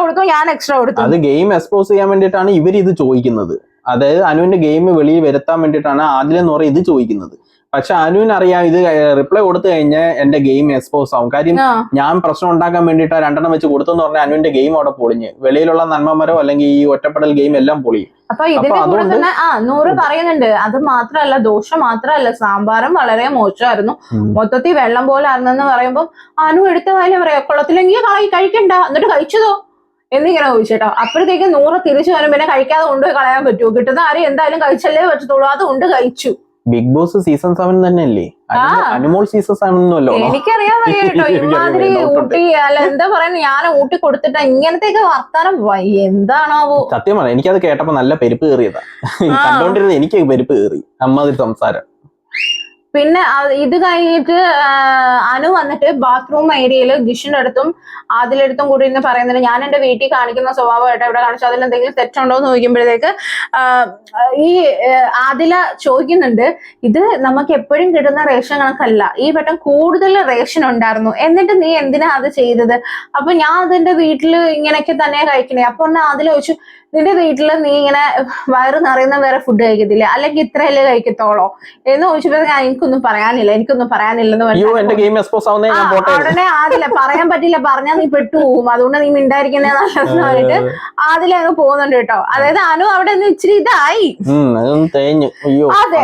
കൊടുത്തു. അത് ഗെയിം എക്സ്പോസ് ചെയ്യാൻ വേണ്ടിയിട്ടാണ് ഇവർ ഇത് ചോദിക്കുന്നത്. അതായത് അനുവിന്റെ ഗെയിം വെളിയിൽ വരുത്താൻ വേണ്ടിയിട്ടാണ് ആദിലെന്ന് പറയും ഇത് ചോദിക്കുന്നത്. പക്ഷെ അനുവിന് അറിയാം ഇത് റിപ്ലൈ കൊടുത്തു കഴിഞ്ഞാൽ എന്റെ ഗെയിം എക്സ്പോസ് ആവും. കാര്യം ഞാൻ പ്രശ്നം ഉണ്ടാക്കാൻ വേണ്ടിയിട്ട് 2 വെച്ച് കൊടുത്തെന്ന് പറഞ്ഞാൽ അനുവിന്റെ ഗെയിം അവിടെ പൊളിഞ്ഞ് വെളിയിലുള്ള നന്മമരോ അല്ലെങ്കിൽ ഈ ഒറ്റപ്പെടൽ ഗെയിം എല്ലാം പൊളിയും. അപ്പൊ ഇതിന്റെ കൂടെ തന്നെ നൂറ് പറയുന്നുണ്ട്, അത് മാത്രല്ല, ദോശ മാത്രല്ല, സാമ്പാറും വളരെ മോശമായിരുന്നു, മൊത്തത്തിൽ വെള്ളം പോലെ ആയിരുന്നെന്ന് പറയുമ്പോൾ അനു എടുത്ത കാര്യം പറയാ, കൊള്ളത്തില്ലെങ്കിൽ കഴിക്കണ്ട, എന്നിട്ട് കഴിച്ചതോ എന്നിങ്ങനെ ചോദിച്ചേട്ടോ. അപ്പോഴത്തേക്ക് നൂറ് തിരിച്ചു വരും, പിന്നെ കഴിക്കാതെ കൊണ്ടുപോയി കളയാൻ പറ്റുമോ? കിട്ടുന്ന ആരും എന്തായാലും കഴിച്ചല്ലേ പറ്റത്തുള്ളൂ, അത് കൊണ്ട് കഴിച്ചു. ബിഗ് ബോസ് സീസൺ 7 തന്നെയല്ലേ? അനുമോൾ സീസൺ 7 എനിക്കറിയാൻ വയ്യ കേട്ടോ. ഇമാതിരി ഊട്ടി അല്ല എന്താ പറയുന്നത്, ഞാൻ ഊട്ടി കൊടുത്തിട്ട് ഇങ്ങനത്തെയൊക്കെ വർത്താനം എന്താണാവോ? സത്യം പറയാം, എനിക്കത് കേട്ടപ്പോ നല്ല പെരുപ്പ് കയറിയതാ. കണ്ടോണ്ടിരുന്നത് എനിക്ക് പെരുപ്പ് കയറി അമ്മാതിരി സംസാരം. പിന്നെ ഇത് കഴിഞ്ഞിട്ട് അനു വന്നിട്ട് ബാത്റൂം ഏരിയയിൽ ജിഷിന്റെ അടുത്തും ആദിലെടുത്തും കൂടി ഇരുന്ന് പറയുന്നുണ്ട്, ഞാൻ എന്റെ വീട്ടിൽ കാണിക്കുന്ന സ്വഭാവമായിട്ട് ഇവിടെ കാണിച്ചു, അതിൽ എന്തെങ്കിലും തെറ്റുണ്ടോ എന്ന് ചോദിക്കുമ്പോഴത്തേക്ക് ഈ ആദില ചോദിക്കുന്നുണ്ട്, ഇത് നമുക്ക് എപ്പോഴും കിട്ടുന്ന റേഷൻ കണക്കല്ല, ഈ വട്ടം കൂടുതൽ റേഷൻ ഉണ്ടായിരുന്നു, എന്നിട്ട് നീ എന്തിനാ അത് ചെയ്തത്? അപ്പൊ ഞാൻ അതിന്റെ വീട്ടിൽ ഇങ്ങനെയൊക്കെ തന്നെ കഴിക്കണേ. അപ്പൊ ആദില ചോദിച്ചു, നിന്റെ വീട്ടില് നീ ഇങ്ങനെ വയറ് നിറയുന്ന വേറെ ഫുഡ് കഴിക്കത്തില്ല, അല്ലെങ്കിൽ ഇത്രയല്ലേ കഴിക്കത്തോളോ എന്ന് ചോദിച്ചപ്പോ എനിക്കൊന്നും പറയാനില്ലെന്ന് പറഞ്ഞു. ഉടനെ ആദില പറയാൻ പറ്റില്ല, പറഞ്ഞാൽ നീ പെട്ടുപോകും, അതുകൊണ്ട് നീ മിണ്ടായിരിക്കുന്നേ നല്ലതെന്ന് പറഞ്ഞിട്ട് ആദില അങ്ങ് പോകുന്നുണ്ട് കേട്ടോ. അതായത് അനു അവിടെ നിന്ന് ഇച്ചിരി ഇതായി. അതെ.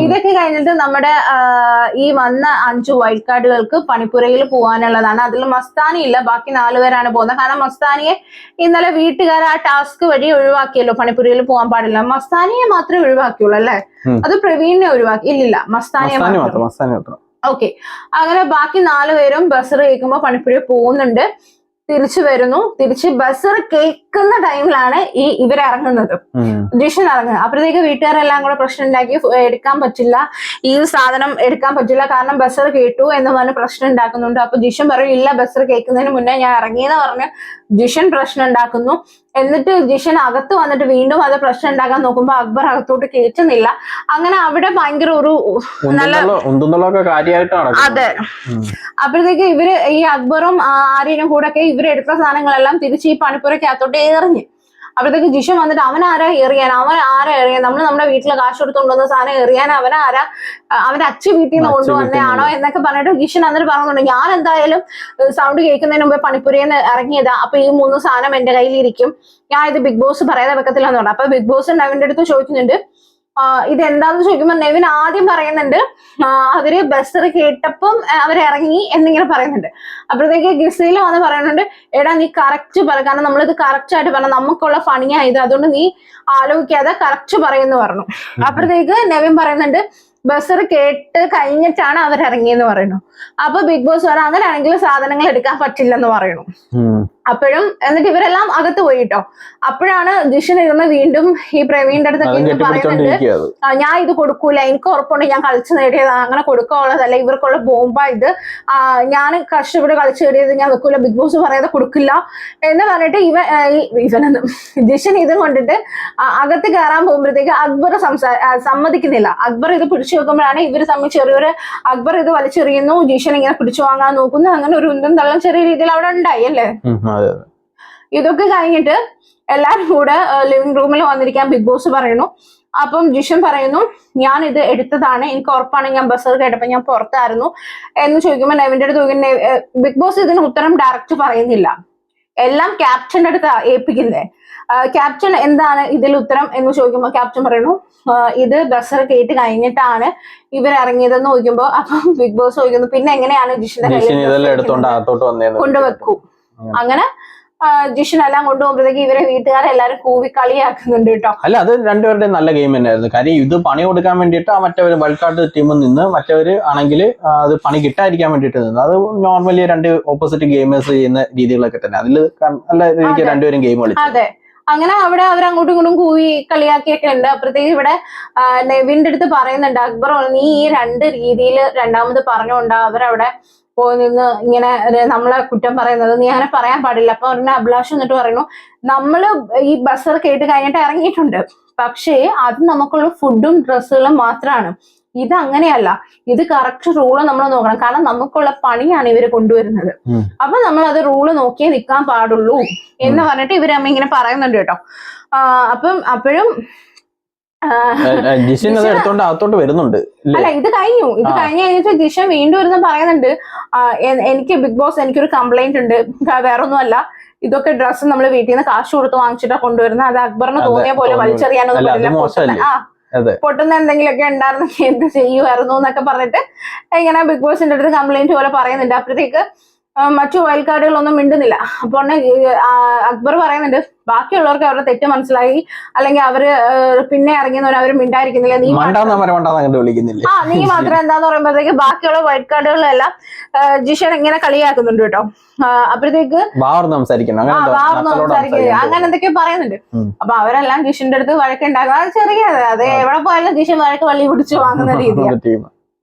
ഇതൊക്കെ കഴിഞ്ഞിട്ട് നമ്മുടെ ഈ വന്ന 5 വൈൽഡ് കാർഡുകൾക്ക് പണിപ്പുരയിൽ പോകാനുള്ളതാണ്. അതിൽ മസ്താനി ഇല്ല, ബാക്കി 4 പേരാണ് പോകുന്നത്. കാരണം മസ്താനിയെ ഇന്നലെ വീട്ടുകാർ ആ ടാസ്ക് വഴി ഒഴിവാക്കിയല്ലോ, പണിപ്പുരയിൽ പോകാൻ പാടില്ല. മസ്താനിയെ മാത്രമേ ഒഴിവാക്കിയുള്ളൂ അല്ലെ? അത് പ്രവീണിനെ ഒഴിവാക്കി ഇല്ലില്ല, മസ്താനിയെ മാത്രം. ഓക്കെ. അങ്ങനെ ബാക്കി 4 പേരും ബസർ കേൾക്കുമ്പോ പണിപ്പുരയിൽ പോകുന്നുണ്ട്, തിരിച്ചു വരുന്നു. തിരിച്ച് ബസർ കേൾക്കുന്ന ടൈമിലാണ് ഇവരിറങ്ങുന്നത്, ജിഷൻ ഇറങ്ങുന്നത്. അപ്പോഴത്തേക്ക് വീട്ടുകാരെല്ലാം കൂടെ പ്രശ്നം ഉണ്ടാക്കി, എടുക്കാൻ പറ്റില്ല, ഈ സാധനം എടുക്കാൻ പറ്റില്ല, കാരണം ബസർ കേട്ടു എന്ന് പറഞ്ഞ് പ്രശ്നം ഉണ്ടാക്കുന്നുണ്ട്. അപ്പൊ ജിഷൻ പറയും, ഇല്ല ബസർ കേൾക്കുന്നതിന് മുന്നേ ഞാൻ ഇറങ്ങിയെന്ന് പറഞ്ഞ് ജിഷൻ പ്രശ്നം ഉണ്ടാക്കുന്നു. എന്നിട്ട് ജിഷൻ അകത്ത് വന്നിട്ട് വീണ്ടും അത് പ്രശ്നം ഉണ്ടാക്കാൻ നോക്കുമ്പോ അക്ബർ അകത്തോട്ട് കയറ്റുന്നില്ല. അങ്ങനെ അവിടെ ഭയങ്കര ഒരു നല്ല അതെ. അപ്പോഴത്തേക്ക് ഇവര് ഈ അക്ബറും ആര്യനും കൂടെ ഒക്കെ ഇവരെടുത്ത സാധനങ്ങളെല്ലാം തിരിച്ച് ഈ പണിപ്പുരക്കകത്തോട്ട് എറിഞ്ഞ്. അപ്പോഴത്തേക്ക് ജിഷൻ വന്നിട്ട് അവൻ ആരാ എറിയാൻ, നമ്മൾ നമ്മുടെ വീട്ടിലെ കാശ് കൊടുത്തുകൊണ്ടുവന്ന സാധനം എറിയാൻ അവന്റെ അച്ഛൻ വീട്ടിൽ നിന്ന് കൊണ്ടുവന്നതാണോ എന്നൊക്കെ പറഞ്ഞിട്ട് ജിഷൻ എന്നിട്ട് പറയുന്നുണ്ട്, ഞാൻ എന്തായാലും സൗണ്ട് കേൾക്കുന്നതിന് മുമ്പേ പണിപ്പുരയിൽ നിന്ന് ഇറങ്ങിയതാ, അപ്പൊ ഈ 3 സാധനം എന്റെ കയ്യിലിരിക്കും, ഞാൻ ഇത് ബിഗ് ബോസ് പറയാതെ വെക്കത്തില്ലെന്ന് പറഞ്ഞു. അപ്പൊ ബിഗ് ബോസ് നെവിന്റെ അടുത്ത് ചോദിക്കുന്നുണ്ട്, ഇതെന്താന്ന് ചോദിക്കുമ്പോ നെവിൻ ആദ്യം പറയുന്നുണ്ട്, അവര് ബസർ കേട്ടപ്പം അവരിറങ്ങി എന്നിങ്ങനെ പറയുന്നുണ്ട്. അപ്പോഴത്തേക്ക് ഗിസയിൽ വന്ന് പറയുന്നുണ്ട്, എടാ നീ കറക്റ്റ് പറ, കാരണം നമ്മളിത് കറക്റ്റ് ആയിട്ട് പറഞ്ഞ നമുക്കുള്ള പണിയായത്, അതുകൊണ്ട് നീ ആലോചിക്കാതെ കറക്റ്റ് പറയുന്നു പറഞ്ഞു. അപ്പോഴത്തേക്ക് നെവിൻ പറയുന്നുണ്ട്, ബസർ കേട്ട് കഴിഞ്ഞിട്ടാണ് അവരിറങ്ങിയെന്ന് പറയുന്നു. അപ്പൊ ബിഗ് ബോസ് പറയാം, അങ്ങനെയാണെങ്കിൽ സാധനങ്ങൾ എടുക്കാൻ പറ്റില്ലെന്ന് പറയുന്നു. അപ്പോഴും എന്നിട്ട് ഇവരെല്ലാം അകത്ത് പോയിട്ടോ. അപ്പോഴാണ് ജിഷൻ ഇരുന്ന് വീണ്ടും ഈ പ്രവീണിന്റെ അടുത്തൊക്കെ പറയുന്നുണ്ട്, ഞാൻ ഇത് കൊടുക്കൂല, എനിക്ക് ഉറപ്പുണ്ട് ഞാൻ കളിച്ചു നേടിയതാണ്, അങ്ങനെ കൊടുക്കാനുള്ളതല്ല, ഇവർക്കുള്ള ബോംബ ഇത്, ഞാൻ കഷ്ടപ്പെട്ട് കളിച്ചു നേടിയത് ഞാൻ വെക്കൂല, ബിഗ് ബോസ് പറയാതെ കൊടുക്കില്ല എന്ന് പറഞ്ഞിട്ട് ഇവനെന്ന് ജിഷൻ ഇത് കൊണ്ടിട്ട് അകത്ത് കയറാൻ പോകുമ്പോഴത്തേക്ക് അക്ബർ സമ്മതിക്കുന്നില്ല. അക്ബർ ഇത് പിടിച്ചു വെക്കുമ്പോഴാണ് ഇവര് തമ്മിൽ ചെറിയൊരു, അക്ബർ ഇത് വലിച്ചെറിയുന്നു, ജിഷൻ ഇങ്ങനെ പിടിച്ചു വാങ്ങാൻ നോക്കുന്നു, അങ്ങനെ ഒരു ഉന്തും തള്ളും ചെറിയ രീതിയിൽ അവിടെ ഉണ്ടായി അല്ലേ. ഇതൊക്കെ കഴിഞ്ഞിട്ട് എല്ലാരും കൂടെ ലിവിംഗ് റൂമിൽ വന്നിരിക്കാൻ ബിഗ് ബോസ് പറയുന്നു. അപ്പം ജിഷൻ പറയുന്നു, ഞാൻ ഇത് എടുത്തതാണ്, എനിക്ക് ഉറപ്പാണ്, ഞാൻ ബസർ കേട്ടപ്പോ ഞാൻ പുറത്തായിരുന്നു എന്ന് ചോദിക്കുമ്പോൾ നെവിന്റെ അടുത്ത് ചോദിക്കുന്ന ബിഗ് ബോസ് ഇതിന് ഉത്തരം ഡയറക്റ്റ് പറയുന്നില്ല, എല്ലാം ക്യാപ്റ്റന്റെ അടുത്ത് ഏൽപ്പിക്കുന്നത്. ക്യാപ്റ്റൻ എന്താണ് ഇതിൽ ഉത്തരം എന്ന് ചോദിക്കുമ്പോൾ ക്യാപ്റ്റൻ പറയുന്നു, ഇത് ബസർ കേട്ട് കഴിഞ്ഞിട്ടാണ് ഇവരിറങ്ങിയതെന്ന് ചോദിക്കുമ്പോ അപ്പം ബിഗ് ബോസ് ചോദിക്കുന്നു, പിന്നെ എങ്ങനെയാണ് ജിഷിന്റെ കയ്യിൽ കൊണ്ടുവെക്കൂ. അങ്ങനെ ജിഷൻ എല്ലാം കൊണ്ടുപോകുമ്പോഴത്തേക്ക് ഇവരെ വീട്ടുകാരെല്ലാരും കൂവി കളിയാക്കുന്നുണ്ട് കേട്ടോ. അല്ല, അത് രണ്ടുപേരുടെയും നല്ല ഗെയിം തന്നെയായിരുന്നു. കാര്യം ഇത് പണി കൊടുക്കാൻ വേണ്ടിയിട്ട് മറ്റവര് വൈൽഡ് ടീമിൽ നിന്ന് മറ്റവര് ആണെങ്കിൽ അത് പണി കിട്ടാതിരിക്കാൻ വേണ്ടിയിട്ട് നിന്ന്. അത് നോർമലി രണ്ട് ഓപ്പോസിറ്റ് ഗെയിമേഴ്സ് ചെയ്യുന്ന രീതികളൊക്കെ തന്നെ. അതിൽ നല്ല രീതിക്ക് രണ്ടുപേരും ഗെയിം കളിച്ചു. അതെ, അങ്ങനെ അവിടെ അവർ അങ്ങോട്ടും ഇങ്ങോട്ടും കൂവി കളിയാക്കിയൊക്കെ ഉണ്ട്. അപ്പോഴത്തേക്ക് ഇവിടെ നെവിന്റെ അടുത്ത് പറയുന്നുണ്ട്, അക്ബർ നീ ഈ രണ്ട് രീതിയിൽ രണ്ടാമത് പറഞ്ഞുകൊണ്ടാ അവരവിടെ പോയി നിന്ന് ഇങ്ങനെ നമ്മളെ കുറ്റം പറയുന്നത്, നീ അങ്ങനെ പറയാൻ പാടില്ല. അപ്പൊ പറഞ്ഞ അഭിലാഷ് എന്നിട്ട് പറയുന്നു, നമ്മള് ഈ ബസർ കേട്ട് കഴിഞ്ഞിട്ട് ഇറങ്ങിയിട്ടുണ്ട്, പക്ഷേ അത് നമുക്കുള്ള ഫുഡും ഡ്രസ്സുകളും മാത്രമാണ്. ഇത് അങ്ങനെയല്ല, ഇത് കറക്റ്റ് റൂള് നമ്മൾ നോക്കണം, കാരണം നമുക്കുള്ള പണിയാണ് ഇവര് കൊണ്ടുവരുന്നത്. അപ്പൊ നമ്മൾ അത് റൂള് നോക്കിയേ നിൽക്കാൻ പാടുള്ളൂ എന്ന് പറഞ്ഞിട്ട് ഇവരമ്മ ഇങ്ങനെ പറയുന്നുണ്ട് കേട്ടോ. അപ്പം അപ്പോഴും വരുന്നുണ്ട്. അല്ല, ഇത് കഴിഞ്ഞിട്ട് ജിഷൻ വീണ്ടും ഇരുന്ന് പറയുന്നുണ്ട്, എനിക്ക് ബിഗ് ബോസ് എനിക്കൊരു കംപ്ലൈന്റ് ഉണ്ട്, വേറൊന്നും അല്ല, ഇതൊക്കെ ഡ്രസ്സ് നമ്മൾ വീട്ടിൽ നിന്ന് കാശ് കൊടുത്ത് വാങ്ങിച്ചിട്ടാ കൊണ്ടുവരുന്നത്, അത് അക്ബറിന് തോന്നിയ പോലെ വലിച്ചെറിയാനൊന്നും പറ്റില്ല, പൊട്ടുന്ന എന്തെങ്കിലുമൊക്കെ ഉണ്ടായിരുന്നെങ്കിൽ എന്ത് ചെയ്യുമായിരുന്നു എന്നൊക്കെ പറഞ്ഞിട്ട് ഇങ്ങനെ ബിഗ് ബോസിന്റെ അടുത്ത് കംപ്ലൈന്റ് പോലെ പറയുന്നുണ്ട്. അപ്പോഴത്തേക്ക് മറ്റു വൈൽഡ് കാർഡുകളൊന്നും മിണ്ടുന്നില്ല. അപ്പോൾ അക്ബർ പറയുന്നുണ്ട്, ബാക്കിയുള്ളവർക്ക് അവരുടെ തെറ്റ് മനസ്സിലായി, അല്ലെങ്കിൽ അവര് പിന്നെ ഇറങ്ങിയവർ അവര് മിണ്ടായിരിക്കുന്നില്ല, നീ മാത്രം എന്താന്ന് പറയുമ്പോഴത്തേക്ക് ബാക്കിയുള്ള വൈൽഡ് കാർഡുകളെല്ലാം ജിഷൻ ഇങ്ങനെ കളിയാക്കുന്നുണ്ട് കേട്ടോ. അപ്പോഴത്തേക്ക് അങ്ങനെ എന്തൊക്കെയോ പറയുന്നുണ്ട്. അപ്പൊ അവരെല്ലാം ജിഷന്റെ അടുത്ത് വഴക്കുണ്ടാക്കുക, അത് ചെറിയത്, അത് എവിടെ പോയാലും ജിഷൻ വഴക്ക് വള്ളി പിടിച്ച് വാങ്ങുന്ന രീതിയാണ്.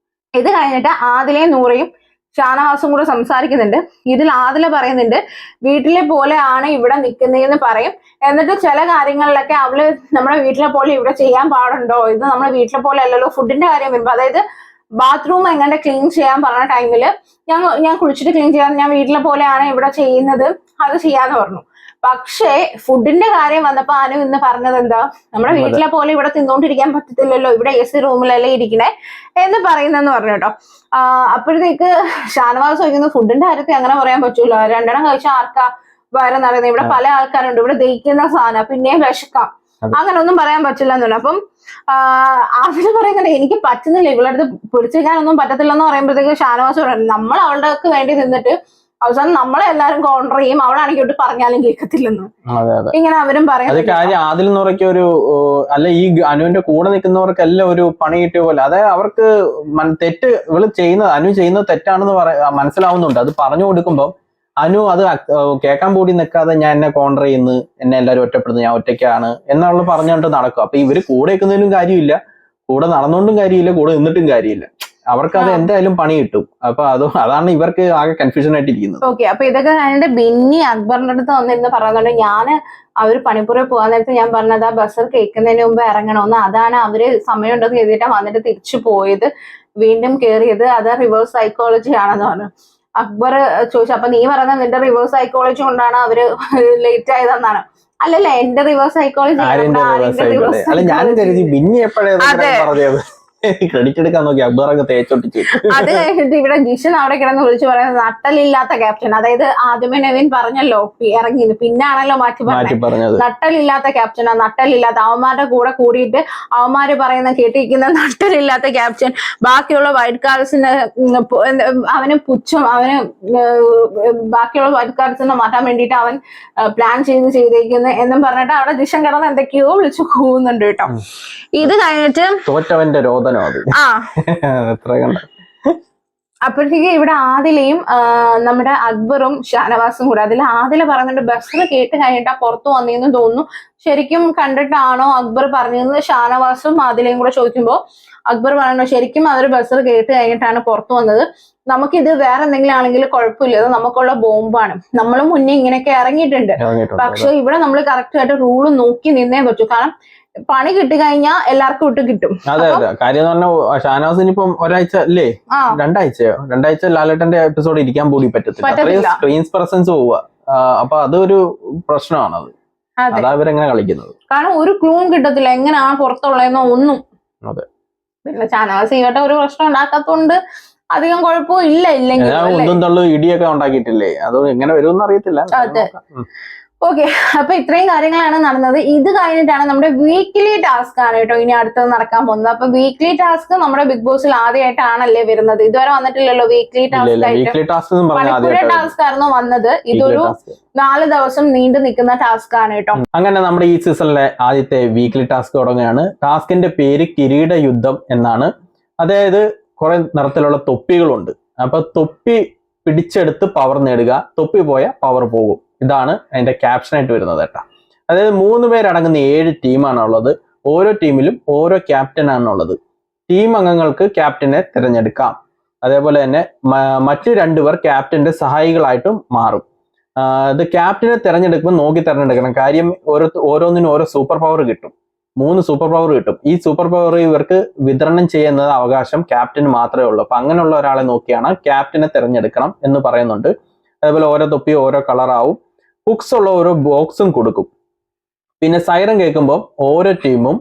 ഇത് കഴിഞ്ഞിട്ട് ആദിലയും നൂറയും ഷാനവാസും കൂടെ സംസാരിക്കുന്നുണ്ട്. ഇതിൽ ആദില പറയുന്നുണ്ട്, വീട്ടിലെ പോലെയാണ് ഇവിടെ നിൽക്കുന്നതെന്ന് പറയും. എന്നിട്ട് ചില കാര്യങ്ങളിലൊക്കെ അവള് നമ്മുടെ വീട്ടിലെ പോലെ ഇവിടെ ചെയ്യാൻ പാടുണ്ടോ, ഇത് നമ്മുടെ വീട്ടിലെ പോലെ അല്ലല്ലോ. ഫുഡിന്റെ കാര്യം വരുമ്പോ, അതായത് ബാത്റൂം എങ്ങനെ ക്ലീൻ ചെയ്യാൻ പറഞ്ഞ ടൈമില് ഞാൻ കുളിച്ചിട്ട് ക്ലീൻ ചെയ്യാൻ, ഞാൻ വീട്ടിലെ പോലെയാണ് ഇവിടെ ചെയ്യുന്നത്, അത് ചെയ്യാന്ന് പറഞ്ഞു. പക്ഷേ ഫുഡിന്റെ കാര്യം വന്നപ്പോ അനു ഇന്ന് പറഞ്ഞത് എന്താ, നമ്മുടെ വീട്ടിലെ പോലെ ഇവിടെ തിന്നോണ്ടിരിക്കാൻ പറ്റത്തില്ലല്ലോ, ഇവിടെ AC റൂമിലല്ലേ ഇരിക്കണേ എന്ന് പറയുന്നെന്ന് പറഞ്ഞു കേട്ടോ. അപ്പോഴത്തേക്ക് ഷാനവാസ് ചോദിക്കുന്നു, ഫുഡിന്റെ കാര്യത്തിൽ അങ്ങനെ പറയാൻ പറ്റൂല, രണ്ടെണ്ണം കഴിച്ചാൽ ആർക്കാ വയറ് നിറയുന്നത്, ഇവിടെ പല ആൾക്കാരുണ്ട്, ഇവിടെ ദഹിക്കുന്ന സാധനം, പിന്നെയും വിശക്കാം, അങ്ങനെ ഒന്നും പറയാൻ പറ്റില്ല എന്നുണ്ട്. അപ്പം അതിന് പറയുന്നുണ്ട്, എനിക്ക് പറ്റുന്നില്ല, ഇവളടുത്ത് പിടിച്ചേക്കാനൊന്നും പറ്റത്തില്ലെന്ന് പറയുമ്പോഴത്തേക്ക് ഷാനവാസ് പറയുന്നത്, നമ്മൾ അവളുടെ വേണ്ടി നിന്നിട്ട് അവസാനം നമ്മളെ എല്ലാരും കോൺട്ര ചെയ്യും, അവളാണെങ്കിൽ ഒട്ട് പറഞ്ഞാലും കേൾക്കത്തില്ലെന്ന് ഇങ്ങനെ അവരും പറയും. ആദിൽ എന്നുറയ്ക്ക് ഒരു അല്ല, ഈ അനുവിന്റെ കൂടെ നിൽക്കുന്നവർക്കെല്ലാം ഒരു പണി കിട്ടിയ പോലെ, അതായത് അവർക്ക് തെറ്റ് ഇവള് ചെയ്യുന്നത്, അനു ചെയ്യുന്നത് തെറ്റാണെന്ന് മനസ്സിലാവുന്നുണ്ട്. അത് പറഞ്ഞു കൊടുക്കുമ്പോൾ അനു അത് കേൾക്കാൻ കൂടി നിൽക്കാതെ, ഞാൻ എന്നെ കോൺട്ര ചെയ്യുന്നു, എന്നെ എല്ലാവരും ഒറ്റപ്പെടുന്നു, ഞാൻ ഒറ്റയ്ക്കാണ് എന്നുള്ള പറഞ്ഞുകൊണ്ട് നടക്കും. അപ്പൊ ഇവര് കൂടെ നിൽക്കുന്നതിലും കാര്യമില്ല, കൂടെ നടന്നുകൊണ്ടും കാര്യമില്ല, കൂടെ നിന്നിട്ടും കാര്യമില്ല, അവർക്ക് അത് എന്തായാലും പണി കിട്ടും. അപ്പൊ അതാണ് ഇവർക്ക് ആകെ കൺഫ്യൂഷൻ ആയിട്ടിരിക്കുന്നത്. ഓക്കെ, അപ്പൊ ഇതൊക്കെ കഴിഞ്ഞിട്ട് ബിന്നി അക്ബറിന്റെ അടുത്ത് വന്നിരുന്ന് പറയുന്നുണ്ട്, ഞാന് അവര് പണിപ്പുറ പോകാൻ നേരത്ത് ഞാൻ പറഞ്ഞത് ആ ബസർ കേൾക്കുന്നതിന് മുമ്പ് ഇറങ്ങണമെന്ന്, അതാണ് അവര് സമയം ഉണ്ടെന്ന് എഴുതിയിട്ട് വന്നിട്ട് തിരിച്ചു പോയത്, വീണ്ടും കയറിയത്, അത് റിവേഴ്സ് സൈക്കോളജി ആണെന്ന് പറഞ്ഞു. അക്ബർ ചോദിച്ചു, അപ്പൊ നീ പറയുന്നത് നിന്റെ റിവേഴ്സ് സൈക്കോളജി കൊണ്ടാണ് അവര് ലേറ്റ് ആയതെന്നാണ്. അല്ലല്ല, എന്റെ റിവേഴ്സ് സൈക്കോളജി ക്രെഡിറ്റ് എടുക്കാൻ നോക്കി അക്ബറൊക്കെ തേച്ചൊട്ടിച്ചു. അത് കഴിഞ്ഞിട്ട് ഇവിടെ ജിഷൻ അവിടെ കിടന്ന് വിളിച്ചു പറയുന്നത് നട്ടലില്ലാത്ത ക്യാപ്റ്റൻ, അതായത് ആദ്യമേ നെവിൻ പറഞ്ഞല്ലോ ഇറങ്ങിയത്, പിന്നാണല്ലോ മാറ്റി പറഞ്ഞത്, നട്ടലില്ലാത്ത ക്യാപ്റ്റൻ, നട്ടലില്ലാത്ത അവന്മാരുടെ കൂടെ കൂടിയിട്ട് അവന്മാര് പറയുന്ന കേട്ടിരിക്കുന്ന നട്ടലില്ലാത്ത ക്യാപ്റ്റൻ, ബാക്കിയുള്ള വൈറ്റ് കാർഡ്സിന് അവന് പുച്ഛം, അവന് ബാക്കിയുള്ള വൈറ്റ് കാർഡ്സിനെ മാറ്റാൻ വേണ്ടിയിട്ട് അവൻ പ്ലാൻ ചെയ്തേക്കുന്നു എന്നും പറഞ്ഞിട്ട് അവിടെ ജിഷൻ കിടന്ന് എന്തൊക്കെയോ വിളിച്ചു കൂവുന്നുണ്ട് കേട്ടോ. ഇത് കഴിഞ്ഞിട്ട് തോറ്റവന്റെ രോദനം അപ്പോഴത്തേക്ക് ഇവിടെ ആദിലയും നമ്മുടെ അക്ബറും ഷാനവാസും കൂടെ, അതിൽ ആദില പറയുന്നുണ്ട്, ബസ്സിൽ കേട്ട് കഴിഞ്ഞിട്ടാ പുറത്തു വന്നതെന്ന് തോന്നുന്നു, ശരിക്കും കണ്ടിട്ടാണോ അക്ബർ പറഞ്ഞത്? ഷാനവാസും ആദിലയും കൂടെ ചോദിക്കുമ്പോൾ അക്ബർ പറയുന്നു, ശരിക്കും അവർ ബസ്സിൽ കേട്ട് കഴിഞ്ഞിട്ടാണ് പുറത്തു വന്നത്, നമുക്കിത് വേറെ എന്തെങ്കിലും ആണെങ്കിൽ കുഴപ്പമില്ല, ഇത് നമുക്കുള്ള ബോംബാണ്, നമ്മൾ മുന്നേ ഇങ്ങനെയൊക്കെ ഇറങ്ങിയിട്ടുണ്ട്, പക്ഷെ ഇവിടെ നമ്മൾ കറക്റ്റ് ആയിട്ട് റൂള് നോക്കി നിന്നേ പറ്റൂ, കാരണം പണി കിട്ടി കഴിഞ്ഞാൽ എല്ലാവർക്കും ഇട്ട് കിട്ടും. അതെ അതെ, കാര്യം എന്ന് പറഞ്ഞാൽ ഷാനവാസിന് ഇപ്പം ഒരാഴ്ച അല്ലേ, രണ്ടാഴ്ച ലാലേട്ടന്റെ എപ്പിസോഡ് ഇരിക്കാൻ പോലും പറ്റത്തില്ല, സ്ക്രീൻ പ്രസൻസ് പോവുക. അപ്പൊ അതൊരു പ്രശ്നമാണത്. അതെ. അതാ ഇവരെങ്ങനെ കളിക്കുന്നത്. കാരണം ഒരു ക്ലൂം കിട്ടത്തില്ല എങ്ങനെയാണ് പുറത്തുള്ളതെന്നോ ഒന്നും. അതെ. പിന്നെ ചാനവാസ് ഈവട്ടെ ഒരു പ്രശ്നം ഉണ്ടാക്കാത്തോണ്ട് അധികം കുഴപ്പവും ഇല്ല. ഇല്ലെങ്കിൽ ഒന്നും തള്ളു ഇടിയൊക്കെ ഉണ്ടാക്കിയിട്ടില്ലേ, അത് എങ്ങനെ വരുമെന്ന് അറിയത്തില്ല. അതെ. ഓക്കെ, അപ്പൊ ഇത്രയും കാര്യങ്ങളാണ് നടന്നത്. ഇത് കഴിഞ്ഞിട്ടാണ് നമ്മുടെ വീക്ക്ലി ടാസ്ക് ആണ് കേട്ടോ ഇനി അടുത്തത് നടക്കാൻ പോകുന്നത്. അപ്പൊ വീക്ക്ലി ടാസ്ക് നമ്മുടെ ബിഗ് ബോസിൽ ആദ്യമായിട്ടാണല്ലേ വരുന്നത്. ഇതുവരെ വന്നിട്ടില്ലല്ലോ വീക്ക്ലി ടാസ്ക് ആയിട്ട്. മണിപ്പൂർ ടാസ്ക് ആയിരുന്നു വന്നത്. ഇതൊരു 4 ദിവസം നീണ്ടു നിൽക്കുന്ന ടാസ്ക് ആണ് കേട്ടോ. അങ്ങനെ നമ്മുടെ ഈ സീസണിലെ ആദ്യത്തെ വീക്ക്ലി ടാസ്ക് തുടങ്ങുകയാണ്. ടാസ്കിന്റെ പേര് കിരീട യുദ്ധം എന്നാണ്. അതായത് കുറെ നിറത്തിലുള്ള തൊപ്പികളുണ്ട്. അപ്പൊ തൊപ്പി പിടിച്ചെടുത്ത് പവർ നേടുക, തൊപ്പി പോയ പവർ പോകും. ഇതാണ് അതിന്റെ ക്യാപ്ഷനായിട്ട് വരുന്നത് കേട്ടോ. അതായത് 3 പേരടങ്ങുന്ന 7 ടീമാണ് ഉള്ളത്. ഓരോ ടീമിലും ഓരോ ക്യാപ്റ്റൻ ആണുള്ളത്. ടീം അംഗങ്ങൾക്ക് ക്യാപ്റ്റനെ തിരഞ്ഞെടുക്കാം. അതേപോലെ തന്നെ മറ്റു 2 പേർ ക്യാപ്റ്റന്റെ സഹായികളായിട്ടും മാറും. ഇത് ക്യാപ്റ്റനെ തിരഞ്ഞെടുക്കുമ്പോൾ നോക്കി തിരഞ്ഞെടുക്കണം. കാര്യം ഓരോന്നിനും ഓരോ സൂപ്പർ പവർ കിട്ടും. 3 സൂപ്പർ പവർ കിട്ടും. ഈ സൂപ്പർ പവർ ഇവർക്ക് വിതരണം ചെയ്യുന്നത് അവകാശം ക്യാപ്റ്റന് മാത്രമേ ഉള്ളൂ. അപ്പൊ അങ്ങനെയുള്ള ഒരാളെ നോക്കിയാണ് ക്യാപ്റ്റനെ തിരഞ്ഞെടുക്കണം എന്ന് പറയുന്നുണ്ട്. അതേപോലെ ഓരോ തൊപ്പി ഓരോ കളറാവും. ഹുക്സ് ഉള്ള ഓരോ ബോക്സും കൊടുക്കും. പിന്നെ സൈറൻ കേൾക്കുമ്പോൾ ഓരോ ടീമും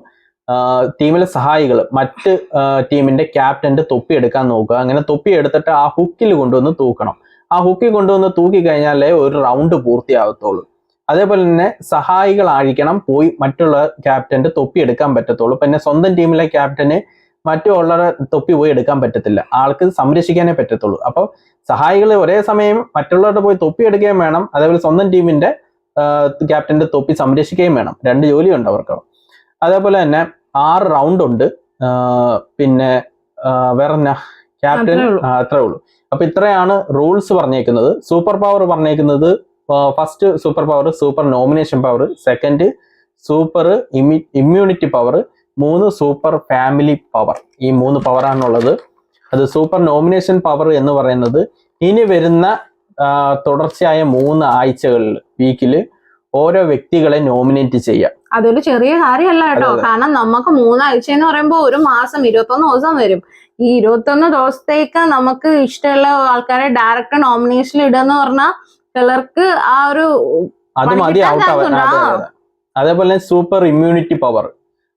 ടീമിലെ സഹായികൾ മറ്റ് ടീമിന്റെ ക്യാപ്റ്റന്റെ തൊപ്പി എടുക്കാൻ നോക്കുക. അങ്ങനെ തൊപ്പി എടുത്തിട്ട് ആ ഹുക്കിൽ കൊണ്ടുവന്ന് തൂക്കണം. ആ ഹുക്കിൽ കൊണ്ടുവന്ന് തൂക്കി കഴിഞ്ഞാലേ ഒരു റൗണ്ട് പൂർത്തിയാകത്തുള്ളൂ. അതേപോലെ തന്നെ സഹായികളായിരിക്കണം പോയി മറ്റുള്ള ക്യാപ്റ്റന്റെ തൊപ്പി എടുക്കാൻ പറ്റത്തുള്ളൂ. പിന്നെ സ്വന്തം ടീമിലെ ക്യാപ്റ്റന് മറ്റുള്ളവരുടെ തൊപ്പി പോയി എടുക്കാൻ പറ്റത്തില്ല. ആൾക്ക് സംരക്ഷിക്കാനേ പറ്റത്തുള്ളൂ. അപ്പൊ സഹായികൾ ഒരേ സമയം മറ്റുള്ളവരുടെ പോയി തൊപ്പി എടുക്കുകയും വേണം, അതേപോലെ സ്വന്തം ടീമിന്റെ ക്യാപ്റ്റന്റെ തൊപ്പി സംരക്ഷിക്കുകയും വേണം. 2 ജോലിയുണ്ട് അവർക്ക്. അതേപോലെ തന്നെ 6 റൗണ്ട് ഉണ്ട്. പിന്നെ വേറെ ക്യാപ്റ്റൻ അത്രേ ഉള്ളൂ. അപ്പൊ ഇത്രയാണ് റൂൾസ് പറഞ്ഞേക്കുന്നത്. സൂപ്പർ പവർ പറഞ്ഞേക്കുന്നത് first super power super nomination power, second super immunity power, 3 super family power. ഈ 3 പവറാണുള്ളത്. അത് സൂപ്പർ നോമിനേഷൻ പവർ എന്ന് പറയുന്നത് ഇനി വരുന്ന തുടർച്ചയായ 3 ആഴ്ചകളിൽ വീക്കില് ഓരോ വ്യക്തികളെ നോമിനേറ്റ് ചെയ്യാം. അതൊരു ചെറിയ കാര്യമല്ല കേട്ടോ. കാരണം നമുക്ക് 3 ആഴ്ച എന്ന് പറയുമ്പോൾ ഒരു മാസം 21 ദിവസം വരും. ഈ 21 ദിവസത്തേക്ക് നമുക്ക് ഇഷ്ടമുള്ള ആൾക്കാരെ ഡയറക്റ്റ് നോമിനേഷൻ ഇടുക പറഞ്ഞാൽ ചിലർക്ക് ആ ഒരു അത് മതി ഔട്ട് ആവാൻ. അതേപോലെ സൂപ്പർ ഇമ്മ്യൂണിറ്റി പവർ,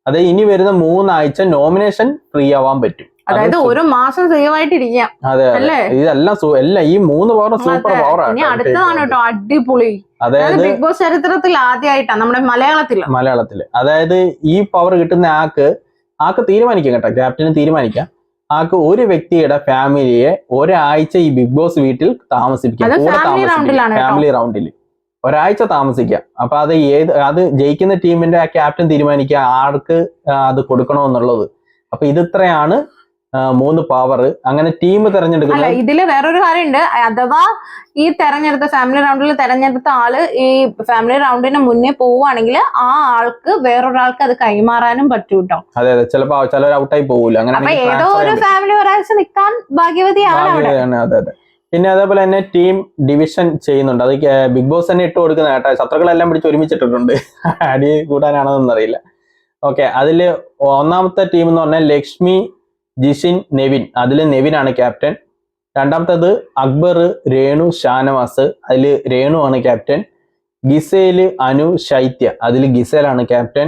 അത് ഇനി വരുന്ന 3 ആഴ്ച നോമിനേഷൻ ഫ്രീ ആവാൻ പറ്റും. അതായത് ഒരു മാസം സേവ് ആയിട്ടിരിക്കാം. അതെ, ഇതെല്ലാം ഈ 3 പവർ സൂപ്പർ പവർ ആണ്. അടുത്തതാണ് കേട്ടോ അടിപൊളി. അതായത് ബിഗ് ബോസ് ചരിത്രത്തിൽ ആദ്യമായിട്ടാണ് നമ്മുടെ മലയാളത്തില്. അതായത് ഈ പവർ കിട്ടുന്ന ആൾക്ക് തീരുമാനിക്കാം കേട്ടോ, ക്യാപ്റ്റന് തീരുമാനിക്കാം. ആൾക്ക് ഒരു വ്യക്തിയുടെ ഫാമിലിയെ ഒരാഴ്ച ഈ ബിഗ് ബോസ് വീട്ടിൽ താമസിപ്പിക്കാം. ഫാമിലി റൗണ്ടിൽ ഒരാഴ്ച താമസിക്കാം. അപ്പൊ അത് ജയിക്കുന്ന ടീമിന്റെ ആ ക്യാപ്റ്റൻ തീരുമാനിക്കുക ആർക്ക് അത് കൊടുക്കണമെന്നുള്ളത്. അപ്പൊ ഇതിത്രയാണ് 3 പവർ. അങ്ങനെ ടീം തെരഞ്ഞെടുക്കുന്നത്. ഇതില് വേറൊരു കാര്യമുണ്ട്. അഥവാ ഈ ഫാമിലി റൗണ്ടിൽ തെരഞ്ഞെടുത്ത ആള് ഈ ഫാമിലി റൗണ്ടിന് മുന്നേ പോവുകയാണെങ്കിൽ ആ ആൾക്ക് വേറൊരാൾക്ക് അത് കൈമാറാനും പറ്റും കേട്ടോ. അതെ, ചിലപ്പോ ചിലർ ഔട്ടായി പോകില്ല. അങ്ങനെ ഏതോ ഒരു ഫാമിലി ഒരാഴ്ച നിൽക്കാൻ ഭാഗ്യവതിയാണ്. അതെ. പിന്നെ അതേപോലെ തന്നെ ടീം ഡിവിഷൻ ചെയ്യുന്നുണ്ട്. അത് ബിഗ് ബോസ് തന്നെ ഇട്ട് കൊടുക്കുന്ന കേട്ടോ. ശത്രുക്കളെല്ലാം പിടിച്ച് ഒരുമിച്ചിട്ടിട്ടുണ്ട്. അടി കൂടാനാണെന്നൊന്നും അറിയില്ല. ഓക്കെ, അതില് ഒന്നാമത്തെ ടീം എന്ന് പറഞ്ഞാൽ ലക്ഷ്മി, ജിഷിൻ, നെവിൻ. അതിൽ നെവിനാണ് ക്യാപ്റ്റൻ. രണ്ടാമത്തേത് അക്ബർ, രേണു, ഷാനവാസ്. അതിൽ രേണു ആണ് ക്യാപ്റ്റൻ. ഗിസേല്, അനു, ശൈത്യ. അതിൽ ഗിസേലാണ് ക്യാപ്റ്റൻ.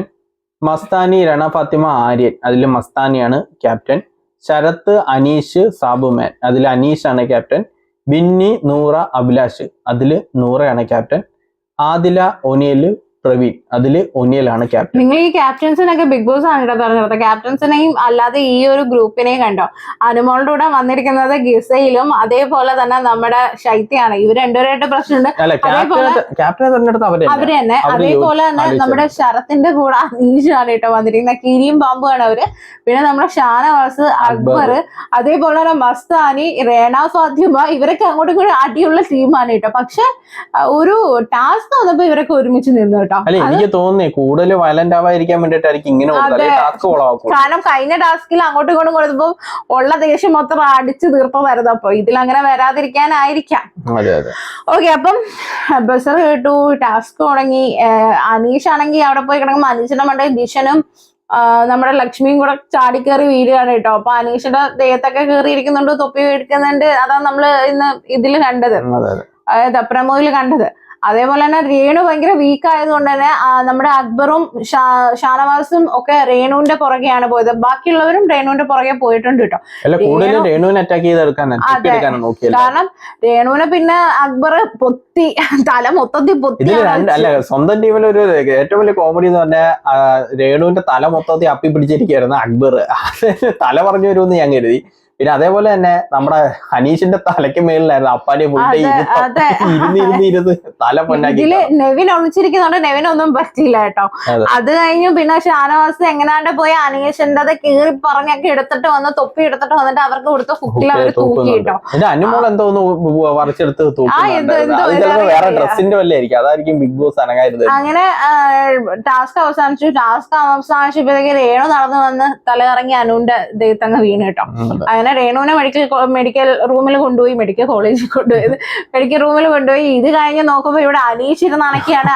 മസ്താനി, രണ ഫാത്തിമ, ആര്യൻ. അതിൽ മസ്താനിയാണ് ക്യാപ്റ്റൻ. ശരത്ത്, അനീഷ്, സാബുമാൻ. അതിൽ അനീഷാണ് ക്യാപ്റ്റൻ. ബിന്നി, നൂറ, അഭിലാഷ്. അതിൽ നൂറയാണ് ക്യാപ്റ്റൻ. ആദില, ഒനിയല്, പ്രവീൺ. അതില് ഒനിയലാണ് ക്യാപ്റ്റൻ. നിങ്ങൾ ഈ ക്യാപ്റ്റൻസിനൊക്കെ ബിഗ് ബോസ് ആണ് കേട്ടോ പറഞ്ഞത്. ക്യാപ്റ്റൻസിനെയും അല്ലാതെ ഈ ഒരു ഗ്രൂപ്പിനെയും കണ്ടോ. അനുമോളുടെ കൂടെ വന്നിരിക്കുന്നത് ഗിസയിലും അതേപോലെ തന്നെ നമ്മുടെ ശൈത്യാണ്. ഇവർ രണ്ടുപേരായിട്ട് പ്രശ്നമുണ്ട്. അവര് തന്നെ. അതേപോലെ തന്നെ നമ്മുടെ ശരത്തിന്റെ കൂടെ അനീഷാണ് കേട്ടോ വന്നിരിക്കുന്നത്. കിരിയും പാമ്പുമാണ് അവര്. പിന്നെ നമ്മുടെ ഷാനവാസ്, അക്ബർ, അതേപോലെ തന്നെ മസ്താനി, റേണ ഫാത്തിമ. ഇവരൊക്കെ അങ്ങോട്ടും കൂടി അടിയുള്ള ടീമാണ് കേട്ടോ. പക്ഷെ ഒരു ടാസ്ക് വന്നപ്പോ ഇവരൊക്കെ ഒരുമിച്ച് നിന്നു. അല്ല, എനിക്ക് തോന്നുന്നേ കൂടുതൽ വയലന്റ് ആവാതിരിക്കാൻ വേണ്ടിയിട്ടായിരിക്കും ഇങ്ങനെ. കാരണം കഴിഞ്ഞ ടാസ്കിൽ അങ്ങോട്ടും ഇങ്ങോട്ടും കൊടുത്തപ്പോ ഉള്ള ദേഷ്യം മൊത്തം അടിച്ചു തീർപ്പമായിരുന്നു. അപ്പൊ ഇതിൽ അങ്ങനെ വരാതിരിക്കാനായിരിക്കാം. ഓക്കെ, അപ്പം ബസർ കേട്ടു, ടാസ്ക് തുടങ്ങി. അനീഷ് ആണെങ്കിൽ അവിടെ പോയി കിടക്കുമ്പോ അനീഷിന്റെ മണ്ടേ ജിഷനും നമ്മുടെ ലക്ഷ്മിയും കൂടെ ചാടിക്കേറി വീഴുകയാണ് കേട്ടോ. അപ്പൊ അനീഷിന്റെ ദേഹത്തൊക്കെ കയറിയിരിക്കുന്നുണ്ട്, തൊപ്പി എടുക്കുന്നുണ്ട്. അതാണ് നമ്മള് ഇന്ന് ഇതിൽ കണ്ടത്, അതായത് പ്രമോയില് കണ്ടത്. അതേപോലെ തന്നെ രേണു ഭയങ്കര വീക്ക് ആയതുകൊണ്ട് തന്നെ നമ്മുടെ അക്ബറും ഷാനവാസും ഒക്കെ രേണുവിന്റെ പുറകെയാണ് പോയത്. ബാക്കിയുള്ളവരും രേണുവിന്റെ പുറകെ പോയിട്ടുണ്ട് കേട്ടോ. രേണുവിനെ അറ്റാക്ക് ചെയ്തെടുക്കാൻ. കാരണം രേണുവിനെ പിന്നെ അക്ബർ പൊത്തി തല മൊത്തത്തിൽ പൊത്തി. അല്ല, സ്വന്തം ടീമിൽ ഒരു ഏറ്റവും വലിയ കോമഡി എന്ന് പറഞ്ഞാൽ രേണുവിന്റെ തല മൊത്തത്തിൽ അപ്പി പിടിച്ചിരിക്കുകയായിരുന്നു അക്ബർ. തല പറഞ്ഞു വരുമെന്ന് ഞാൻ കരുതി. പിന്നെ അതേപോലെ തന്നെ നമ്മുടെ ഹനീഷിന്റെ തലയ്ക്ക് മേളിലായിരുന്നു അപ്പാനെ ഇരുന്ന് തല പൊന്നാക്കി. നെവിൻ ഒളിച്ചിരിക്കുന്നുണ്ട്, നെവിനൊന്നും പറ്റിയില്ല കേട്ടോ. അത് കഴിഞ്ഞു പിന്നെ ഷാനവാസ് എങ്ങനാണ്ട് പോയി അനീഷിന്റെ അത് കീറി പറഞ്ഞൊക്കെ എടുത്തിട്ട് വന്ന് തൊപ്പി എടുത്തിട്ട് വന്നിട്ട് അവർക്ക് കൊടുത്ത ഫുഡിൽ അവർ തൂക്കി കേട്ടോ. അനുമോൾ എന്തോന്ന് വരച്ചെടുത്ത് വേറെ ഡ്രസ്സിന്റെ വല്ലായിരിക്കും, അതായിരിക്കും ബിഗ് ബോസ് അനങ്ങായിരുന്നത്. അങ്ങനെ ടാസ്ക് അവസാനിച്ചപ്പോഴത്തേക്ക് രേണു നടന്നു വന്ന് തലകറങ്ങി അനുവിന്റെ ദേഹത്തങ്ങ് വീണ് കേട്ടോ. അങ്ങനെ രേണുവിനെ മെഡിക്കൽ റൂമിൽ കൊണ്ടുപോയി, മെഡിക്കൽ കോളേജിൽ കൊണ്ടുപോയത്, മെഡിക്കൽ റൂമിൽ കൊണ്ടുപോയി. ഇത് കഴിഞ്ഞ് നോക്കുമ്പോ ഇവിടെ അനീഷ് ഇരുന്നണക്കിയാണ്.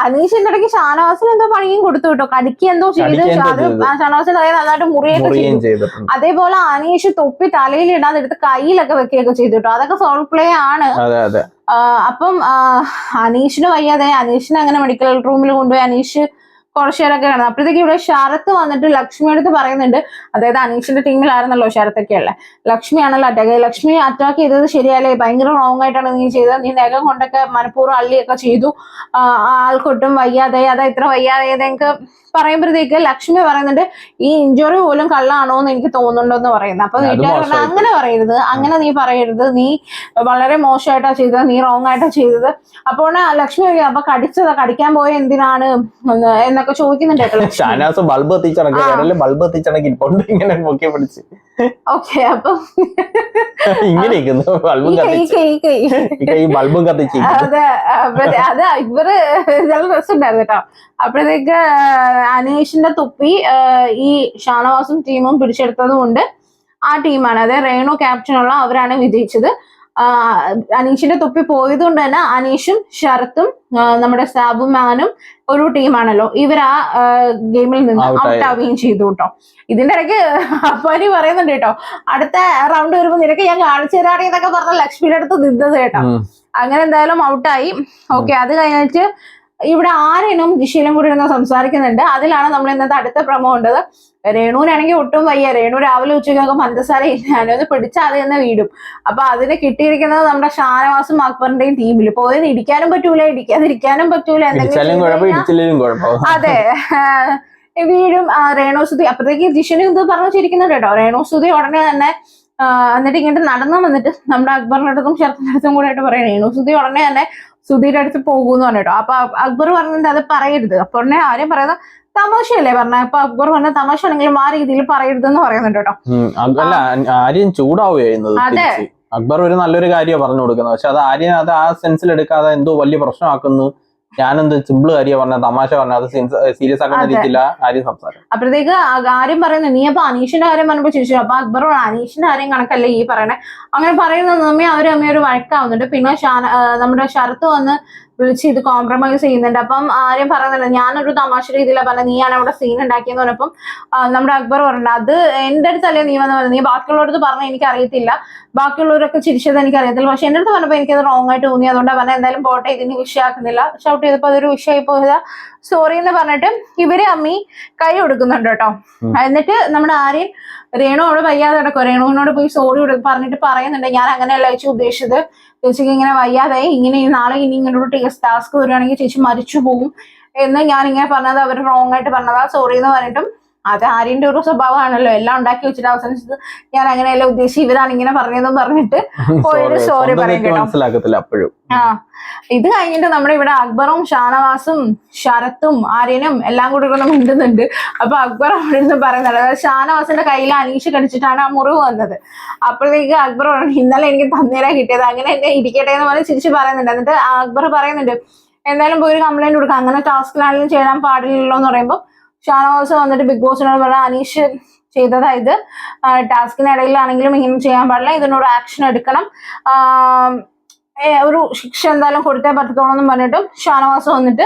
അനീഷിന്റെ ഇടയ്ക്ക് ഷാനവാസിന് എന്തോ പണിയും കൊടുത്തു കേട്ടോ, കടിക്ക് എന്തോ ചെയ്ത് ഷാനവാസിന്റെ കയ്യിൽ നന്നായിട്ട് മുറിയൊക്കെ ചെയ്തു. അതേപോലെ അനീഷ് തൊപ്പി തലയിൽ ഇടാതെ എടുത്ത് കയ്യിലൊക്കെ വെക്കുകയൊക്കെ ചെയ്തു കേട്ടോ. അതൊക്കെ ഫോൾ പ്ലേ ആണ്. അപ്പം അനീഷിന് വയ്യാതെ അനീഷിനെ അങ്ങനെ മെഡിക്കൽ റൂമിൽ കൊണ്ടുപോയി അനീഷ് കുറച്ചു നേരമൊക്കെ കാണുന്നത്. അപ്പോഴത്തേക്ക് ഇവിടെ ശരത്ത് വന്നിട്ട് ലക്ഷ്മി അടുത്ത് പറയുന്നുണ്ട്, അതായത് അനീഷിന്റെ ടീമിലായിരുന്നല്ലോ ശരത്തൊക്കെ ഉള്ളത്, ലക്ഷ്മിയാണല്ലോ അറ്റാക്ക്. ലക്ഷ്മി അറ്റാക്ക് ചെയ്തത് ശരിയല്ലേ, ഭയങ്കര റോങ് ആയിട്ടാണ് നീ ചെയ്തത്, നീ നഖം കൊണ്ടൊക്കെ മനഃപൂർവ്വം അള്ളിയൊക്കെ ചെയ്തു, ആൾക്കൊട്ടും വയ്യാതെ, അതാ ഇത്ര വയ്യാതെ എന്നൊക്കെ പറയുമ്പോഴത്തേക്ക് ലക്ഷ്മി പറയുന്നുണ്ട് ഈ ഇഞ്ചുറി പോലും കള്ളാണോ എന്ന് എനിക്ക് തോന്നുന്നുണ്ടോന്ന് പറയുന്നത്. അപ്പൊ വീട്ടുകാർ പറഞ്ഞാൽ അങ്ങനെ പറയരുത്, അങ്ങനെ നീ പറയരുത്, നീ വളരെ മോശമായിട്ടാ ചെയ്തത്, നീ റോങ് ആയിട്ടാ ചെയ്തത്. അപ്പോൾ ലക്ഷ്മി അപ്പൊ കടിക്കാൻ പോയ എന്തിനാണ് എന്നൊക്കെ ചോദിക്കുന്നുണ്ട്. ബൾബ് ഓക്കെ, അപ്പൊ അതെ അത് ഇവര് നല്ല രസമുണ്ടായിരുന്നു കേട്ടോ. അപ്പോഴത്തേക്ക് അനീഷിന്റെ തൊപ്പി ഈ ഷാനവാസും ടീമും പിടിച്ചെടുത്തത് കൊണ്ട് ആ ടീമാണ്, അതായത് റേണു ക്യാപ്റ്റനുള്ള അവരാണ് വിജയിച്ചത്. അനീഷിന്റെ തൊപ്പി പോയത് കൊണ്ട് തന്നെ അനീഷും ശരത്തും നമ്മുടെ സാബുമാനും ഒരു ടീമാണല്ലോ, ഇവർ ആ ഗെയിമിൽ നിന്ന് ഔട്ട് ആവുകയും ചെയ്തു കേട്ടോ. ഇതിന്റെ ഇടയ്ക്ക് അപ്പാനി പറയുന്നുണ്ട് കേട്ടോ, അടുത്ത റൗണ്ട് വരുമ്പോ നിനക്ക് ഞാൻ കാണിച്ചു തരാടി എന്നൊക്കെ പറഞ്ഞ ലക്ഷ്മിയുടെ അടുത്ത് നിന്നത് കേട്ടോ. അങ്ങനെ എന്തായാലും ഔട്ടായി. ഓക്കെ, അത് കഴിഞ്ഞിട്ട് ഇവിടെ ആര്യനും ദിശയിലും കൂടി ഇരുന്ന് സംസാരിക്കുന്നുണ്ട്. അതിലാണ് നമ്മൾ ഇന്നത്തെ അടുത്ത പ്രമോ ഉണ്ടത്. രേണുവിനാണെങ്കിൽ ഒട്ടും വയ്യ, രേണു രാവിലെ ഉച്ചയ്ക്കൊക്കെ പഞ്ചസാര ഞാനത് പിടിച്ചാൽ അത് തന്നെ വീടും. അപ്പൊ അതിന് കിട്ടിയിരിക്കുന്നത് നമ്മുടെ ഷാനവാസും അക്ബറിന്റെയും ടീമിൽ പോയത് ഇടിക്കാനും പറ്റൂല, ഇടിക്കാതിരിക്കാനും പറ്റൂല, അതെ വീഴും. രേണുസുതി അപ്പഴത്തേക്ക് ജിഷനും ഇത് പറഞ്ഞു ചിരിക്കുന്നുണ്ട് കേട്ടോ. രേണുസുതി ഉടനെ തന്നെ എന്നിട്ട് ഇങ്ങോട്ട് നടന്നു വന്നിട്ട് നമ്മുടെ അക്ബറിന്റെ അടുത്തും ശരത്തിന്റെ അടുത്തും കൂടെ ആയിട്ട് പറയണേ, രേണുസുതി ഉടനെ തന്നെ സുധീരുടെ അടുത്ത് പോകുന്നു പറഞ്ഞിട്ടോ. അപ്പൊ അക്ബർ പറഞ്ഞിട്ട് അത് പറയരുത്. അപ്പൊ ഉടനെ ആരും പറയുന്നത് തമാശയല്ലേ പറഞ്ഞ. അപ്പൊ അക്ബർ പറഞ്ഞ തമാശ ആണെങ്കിലും ആ രീതിയിൽ പറയരുതെന്ന് പറയുന്നുണ്ട് കേട്ടോ. ആര്യം ചൂടാവുകയായിരുന്നത്. അതെ, അക്ബർ ഒരു നല്ലൊരു കാര്യം പറഞ്ഞു കൊടുക്കുന്നത്, പക്ഷെ അത് ആര്യം അത് ആ സെൻസിൽ എടുക്കാതെ എന്തോ വലിയ പ്രശ്നമാക്കുന്നു. ഞാനെന്ത് സിമ്പിൾ കാര്യം പറഞ്ഞ, തമാശ പറഞ്ഞ, അത് സീരിയസ് ആക്കുന്ന രീതിയില്ല ആര്യം സംസാരം. അപ്പോഴത്തേക്ക് ആര്യം പറയുന്നത് നീ അപ്പൊ അനീഷിന്റെ കാര്യം പറഞ്ഞപ്പോ ചിരിച്ചു. അപ്പൊ അക്ബർ അനീഷിന്റെ കാര്യം കണക്കല്ലേ ഈ പറയണേ, അങ്ങനെ പറയുന്നത് നമ്മെ അവരമ്മ ഒരു വഴക്കാവുന്നുണ്ട്. പിന്നെ നമ്മുടെ ശരത്ത് വന്ന് വിളിച്ച് ഇത് കോംപ്രമൈസ് ചെയ്യുന്നുണ്ട്. അപ്പം ആരും പറയുന്നില്ല, ഞാനൊരു തമാശ രീതിയിലാണ് പറഞ്ഞത്, നീയാണ് അവിടെ സീൻ ഉണ്ടാക്കിയെന്ന് പറഞ്ഞപ്പം നമ്മുടെ അക്ബർ പറഞ്ഞത് അത് എന്റെ അടുത്തല്ലേ നീ വന്ന് പറഞ്ഞത്, നീ ബാക്കിയുള്ളവരടുത്ത് പറഞ്ഞാൽ എനിക്ക് അറിയത്തില്ല, ബാക്കിയുള്ളവരൊക്കെ ചിരിച്ചത് എനിക്ക് അറിയത്തില്ല, പക്ഷെ എന്റെ അടുത്ത് പറഞ്ഞപ്പോൾ എനിക്കത് റോങ് ആയിട്ട് തോന്നി, അതുകൊണ്ടാണ് പറഞ്ഞത് എന്തായാലും പോട്ടെ, ഇതിന് വിഷയമാക്കുന്നില്ല. ഷൗട്ട് ചെയ്തപ്പോൾ അതൊരു വിഷയമായി പോയതാ, സോറി എന്ന് പറഞ്ഞിട്ട് ഇവര് അമ്മി കൈ കൊടുക്കുന്നുണ്ട് കേട്ടോ. എന്നിട്ട് നമ്മുടെ ആര്യൻ രേണു അവിടെ വയ്യാതെ കിടക്കും, രേണുവിനോട് പോയി സോറി പറഞ്ഞിട്ട് പറയുന്നുണ്ട്, ഞാൻ അങ്ങനെയല്ല ചേച്ചി ഉദ്ദേശിച്ചത്, ചേച്ചിക്ക് ഇങ്ങനെ വയ്യാതായി, ഇങ്ങനെ നാളെ ഇനി ഇങ്ങനൊരു ടാസ്ക് വരികയാണെങ്കിൽ ചേച്ചി മരിച്ചു പോകും എന്ന് ഞാൻ ഇങ്ങനെ പറഞ്ഞത് അവർ റോങ് ആയിട്ട് പറഞ്ഞതാ, സോറി എന്ന് പറഞ്ഞിട്ടും. അത് ആര്യന്റെ ഒരു സ്വഭാവമാണല്ലോ, എല്ലാം ഉണ്ടാക്കി വെച്ചിട്ട് അവസാനിച്ചത് ഞാൻ അങ്ങനെയല്ല ഉദ്ദേശിച്ച്, ഇവരാണ് ഇങ്ങനെ പറഞ്ഞതെന്ന് പറഞ്ഞിട്ട് ഒരു സോറി പറയും കേട്ടോ. ഇത് കഴിഞ്ഞിട്ട് നമ്മുടെ ഇവിടെ അക്ബറും ഷാനവാസും ശരത്തും ആര്യനും എല്ലാം കൂടി ഇവിടെ മിണ്ടുന്നുണ്ട്. അപ്പൊ അക്ബർ അവിടെ നിന്ന് പറയുന്നത്, അതായത് ഷാനവാസിന്റെ കയ്യിൽ അനീഷ് കടിച്ചിട്ടാണ് ആ മുറിവ് വന്നത്. അപ്പോഴത്തേക്ക് അക്ബർ ഇന്നലെ എനിക്ക് തന്നേരാ കിട്ടിയത്, അങ്ങനെ എന്നെ ഇരിക്കട്ടെ എന്ന് പറഞ്ഞ് തിരിച്ച് പറയുന്നുണ്ട്. എന്നിട്ട് അക്ബർ പറയുന്നുണ്ട് എന്തായാലും പോയി ഒരു കംപ്ലൈന്റ് കൊടുക്കാം, അങ്ങനെ ടാസ്കിലാണെങ്കിലും ചെയ്യാൻ പാടില്ലല്ലോ എന്ന് പറയുമ്പോൾ ഷാനവാസ് വന്നിട്ട് ബിഗ് ബോസിനോട് പറഞ്ഞ അനീഷ് ചെയ്തതായത് ടാസ്കിനിടയിലാണെങ്കിലും ഇങ്ങനെ ചെയ്യാൻ പാടില്ല, ഇതിനോട് ആക്ഷൻ എടുക്കണം, ഒരു ശിക്ഷ എന്തായാലും കൊടുത്തേ പറ്റത്തോളം എന്ന് പറഞ്ഞിട്ടും ഷാനവാസ് വന്നിട്ട്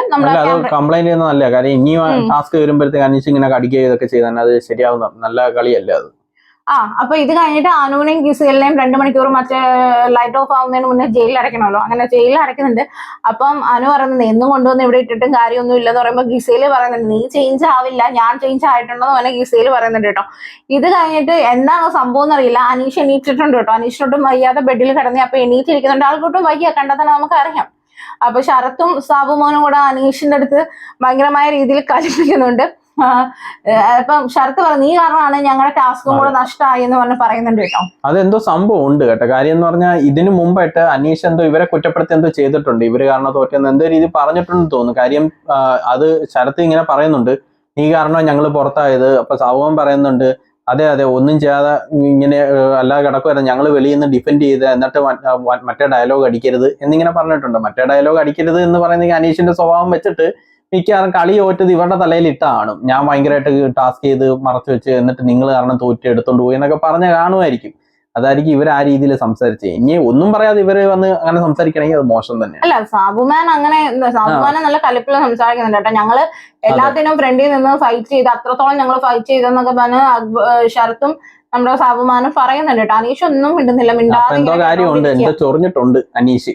കംപ്ലൈന്റ് ചെയ്യുന്നതല്ല കാര്യം. ഇനിയും ടാസ്ക് വരുമ്പോഴത്തേക്ക് അനീഷ് ഇങ്ങനെ കടിക്കുക ഇതൊക്കെ ചെയ്താൽ അത് ശരിയാവുന്ന നല്ല കളിയല്ല അത്. അപ്പൊ ഇത് കഴിഞ്ഞിട്ട് അനുവിനെയും ഗിസേലിനെയും 2 മണിക്കൂർ മറ്റേ ലൈറ്റ് ഓഫ് ആവുന്നതിന് മുന്നേ ജയിലിൽ അടയ്ക്കണമല്ലോ. അങ്ങനെ ജയിലിൽ അടയ്ക്കുന്നുണ്ട്. അപ്പം അനു പറയുന്നത് എന്നും കൊണ്ടുവന്ന് ഇവിടെ ഇട്ടിട്ടും കാര്യമൊന്നും ഇല്ലെന്ന് പറയുമ്പോൾ ഗിസേല് പറയുന്നുണ്ട് നീ ചേഞ്ച് ആവില്ല, ഞാൻ ചേഞ്ച് ആയിട്ടുണ്ടെന്ന് പറഞ്ഞാൽ ഗിസേല് പറയുന്നുണ്ട് കേട്ടോ. ഇത് കഴിഞ്ഞിട്ട് എന്താണ് സംഭവം എന്നറിയില്ല. അനീഷ് എണീറ്റിട്ടുണ്ട് കേട്ടോ. അനീഷിനൊട്ടും വയ്യാതെ ബെഡിൽ കിടന്നേ. അപ്പൊ എണീറ്റിരിക്കുന്നുണ്ട്. ആൾക്കൊട്ടും വയ്യ, കണ്ടാൽ തന്നെ നമുക്കറിയാം. അപ്പൊ ശരത്തും സാബുമോനും കൂടെ അനീഷിന്റെ അടുത്ത് ഭയങ്കരമായ രീതിയിൽ കലിപ്പിക്കുന്നുണ്ട്. അപ്പം ശരത്ത് പറഞ്ഞു നീ കാരണമാണ് ഞങ്ങളുടെ ടാസ്കും കൂടെ നഷ്ടമായി എന്ന് പറഞ്ഞ് പറയുന്നുണ്ട് കേട്ടോ. അതെന്തോ സംഭവം ഉണ്ട് കേട്ടോ. കാര്യം എന്ന് പറഞ്ഞാൽ ഇതിനു മുമ്പായിട്ട് അനീഷ് എന്തോ ഇവരെ കുറ്റപ്പെടുത്തി എന്തോ ചെയ്തിട്ടുണ്ട്. ഇവര് കാരണം തോറ്റെന്ന് എന്തോ രീതി പറഞ്ഞിട്ടുണ്ടെന്ന് തോന്നുന്നു. കാര്യം അത് ശരത്ത് ഇങ്ങനെ പറയുന്നുണ്ട്, നീ കാരണം ഞങ്ങൾ പുറത്തായത്. അപ്പൊ സാബുമോൻ പറയുന്നുണ്ട് അതെ അതെ ഒന്നും ചെയ്യാതെ ഇങ്ങനെ അല്ലാതെ കിടക്കുമായിരുന്നു, ഞങ്ങൾ വെളിയിൽ നിന്ന് ഡിഫെൻഡ് ചെയ്ത് എന്നിട്ട് മറ്റേ ഡയലോഗ് അടിക്കരുത് എന്നിങ്ങനെ പറഞ്ഞിട്ടുണ്ട്. മറ്റേ ഡയലോഗ് അടിക്കരുത് എന്ന് പറയുന്നത് അനീഷിന്റെ സ്വഭാവം വെച്ചിട്ട് മിക്കവാറും കളി തോറ്റത് ഇവരുടെ തലയിൽ ഇട്ടാണ്. ഞാൻ ഭയങ്കരമായിട്ട് ടാസ്ക് ചെയ്ത് മറച്ചു വെച്ച് എന്നിട്ട് നിങ്ങൾ കാരണം തോറ്റ് എടുത്തോണ്ട് പോയി എന്നൊക്കെ പറഞ്ഞ് കാണുമായിരിക്കും. അതായിരിക്കും ഇവർ ആ രീതിയിൽ സംസാരിച്ചത്. ഇനി ഒന്നും പറയാതെ ഇവര് വന്ന് അങ്ങനെ സംസാരിക്കണമെങ്കിൽ അത് മോശം തന്നെ. അല്ല സാബുമാൻ നല്ല കലിപ്പിൽ സംസാരിക്കുന്നുണ്ട് കേട്ടോ. ഞങ്ങള് എല്ലാത്തിനും ഫ്രണ്ടിൽ നിന്ന് ഫൈറ്റ് ചെയ്ത് അത്രത്തോളം ഞങ്ങൾ ഫൈറ്റ് ചെയ്തെന്നൊക്കെ പറഞ്ഞ് ശരത്തും നമ്മുടെ സാബുമാനും പറയുന്നുണ്ട് കേട്ടോ. അനീഷ് ഒന്നും മിണ്ടുന്നില്ല, എന്തോ കാര്യമുണ്ട്, എന്തോ ചൊറിഞ്ഞിട്ടുണ്ട് അനീഷ്,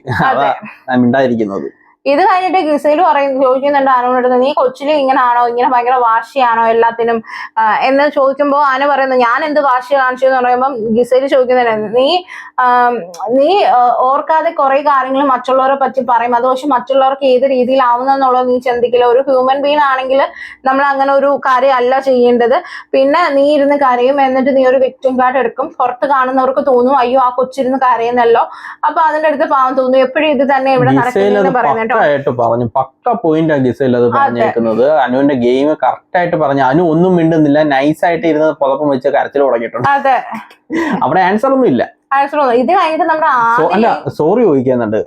മിണ്ടായിരിക്കുന്നത്. ഇത് കഴിഞ്ഞിട്ട് ഗിസേല് ചോദിക്കുന്നുണ്ട് അനുവിനടുത്ത് നീ കൊച്ചില് ഇങ്ങനാണോ, ഇങ്ങനെ ഭയങ്കര വാശിയാണോ എല്ലാത്തിനും എന്ന് ചോദിക്കുമ്പോൾ അനു പറയുന്നത് ഞാൻ എന്ത് വാശി കാണിച്ചു എന്ന് പറയുമ്പോൾ ഗിസേല് ചോദിക്കുന്നുണ്ട് നീ ഓർക്കാതെ കുറെ കാര്യങ്ങൾ മറ്റുള്ളവരെ പറ്റി പറയും, അത് പക്ഷെ മറ്റുള്ളവർക്ക് ഏത് രീതിയിലാവുന്നെന്നുള്ളത് നീ ചിന്തിക്കില്ല. ഒരു ഹ്യൂമൻ ബീങ് ആണെങ്കിൽ നമ്മൾ അങ്ങനെ ഒരു കാര്യം അല്ല ചെയ്യേണ്ടത്. പിന്നെ നീ ഇരുന്ന് കരയും, എന്നിട്ട് നീ ഒരു വിക്ടിം കാർഡ് എടുക്കും. പുറത്ത് കാണുന്നവർക്ക് തോന്നും അയ്യോ ആ കൊച്ചിരുന്ന് കരയുന്നല്ലോ, അപ്പൊ അതിന്റെ അടുത്ത് പാവം തോന്നും. എപ്പോഴും ഇത് തന്നെ ഇവിടെ നടക്കുന്നതെന്ന് പറയുന്നത് പറഞ്ഞു. പക്ക പോയിന്റ് ഗിസേൽ അത് പറഞ്ഞേക്കുന്നത്. അനുവിന്റെ ഗെയിം കറക്റ്റ് ആയിട്ട് പറഞ്ഞു. അനു ഒന്നും മിണ്ടുന്നില്ല, നൈസായിട്ട് ഇരുന്ന് പുതപ്പം വെച്ച് കരച്ചിൽ തുടങ്ങിയിട്ടുണ്ട്. അവിടെ ആൻസർ ഒന്നും ഇല്ല. ഇത് കഴിഞ്ഞിട്ട് നമ്മുടെ സോറി ചോദിക്കുന്നുണ്ട്,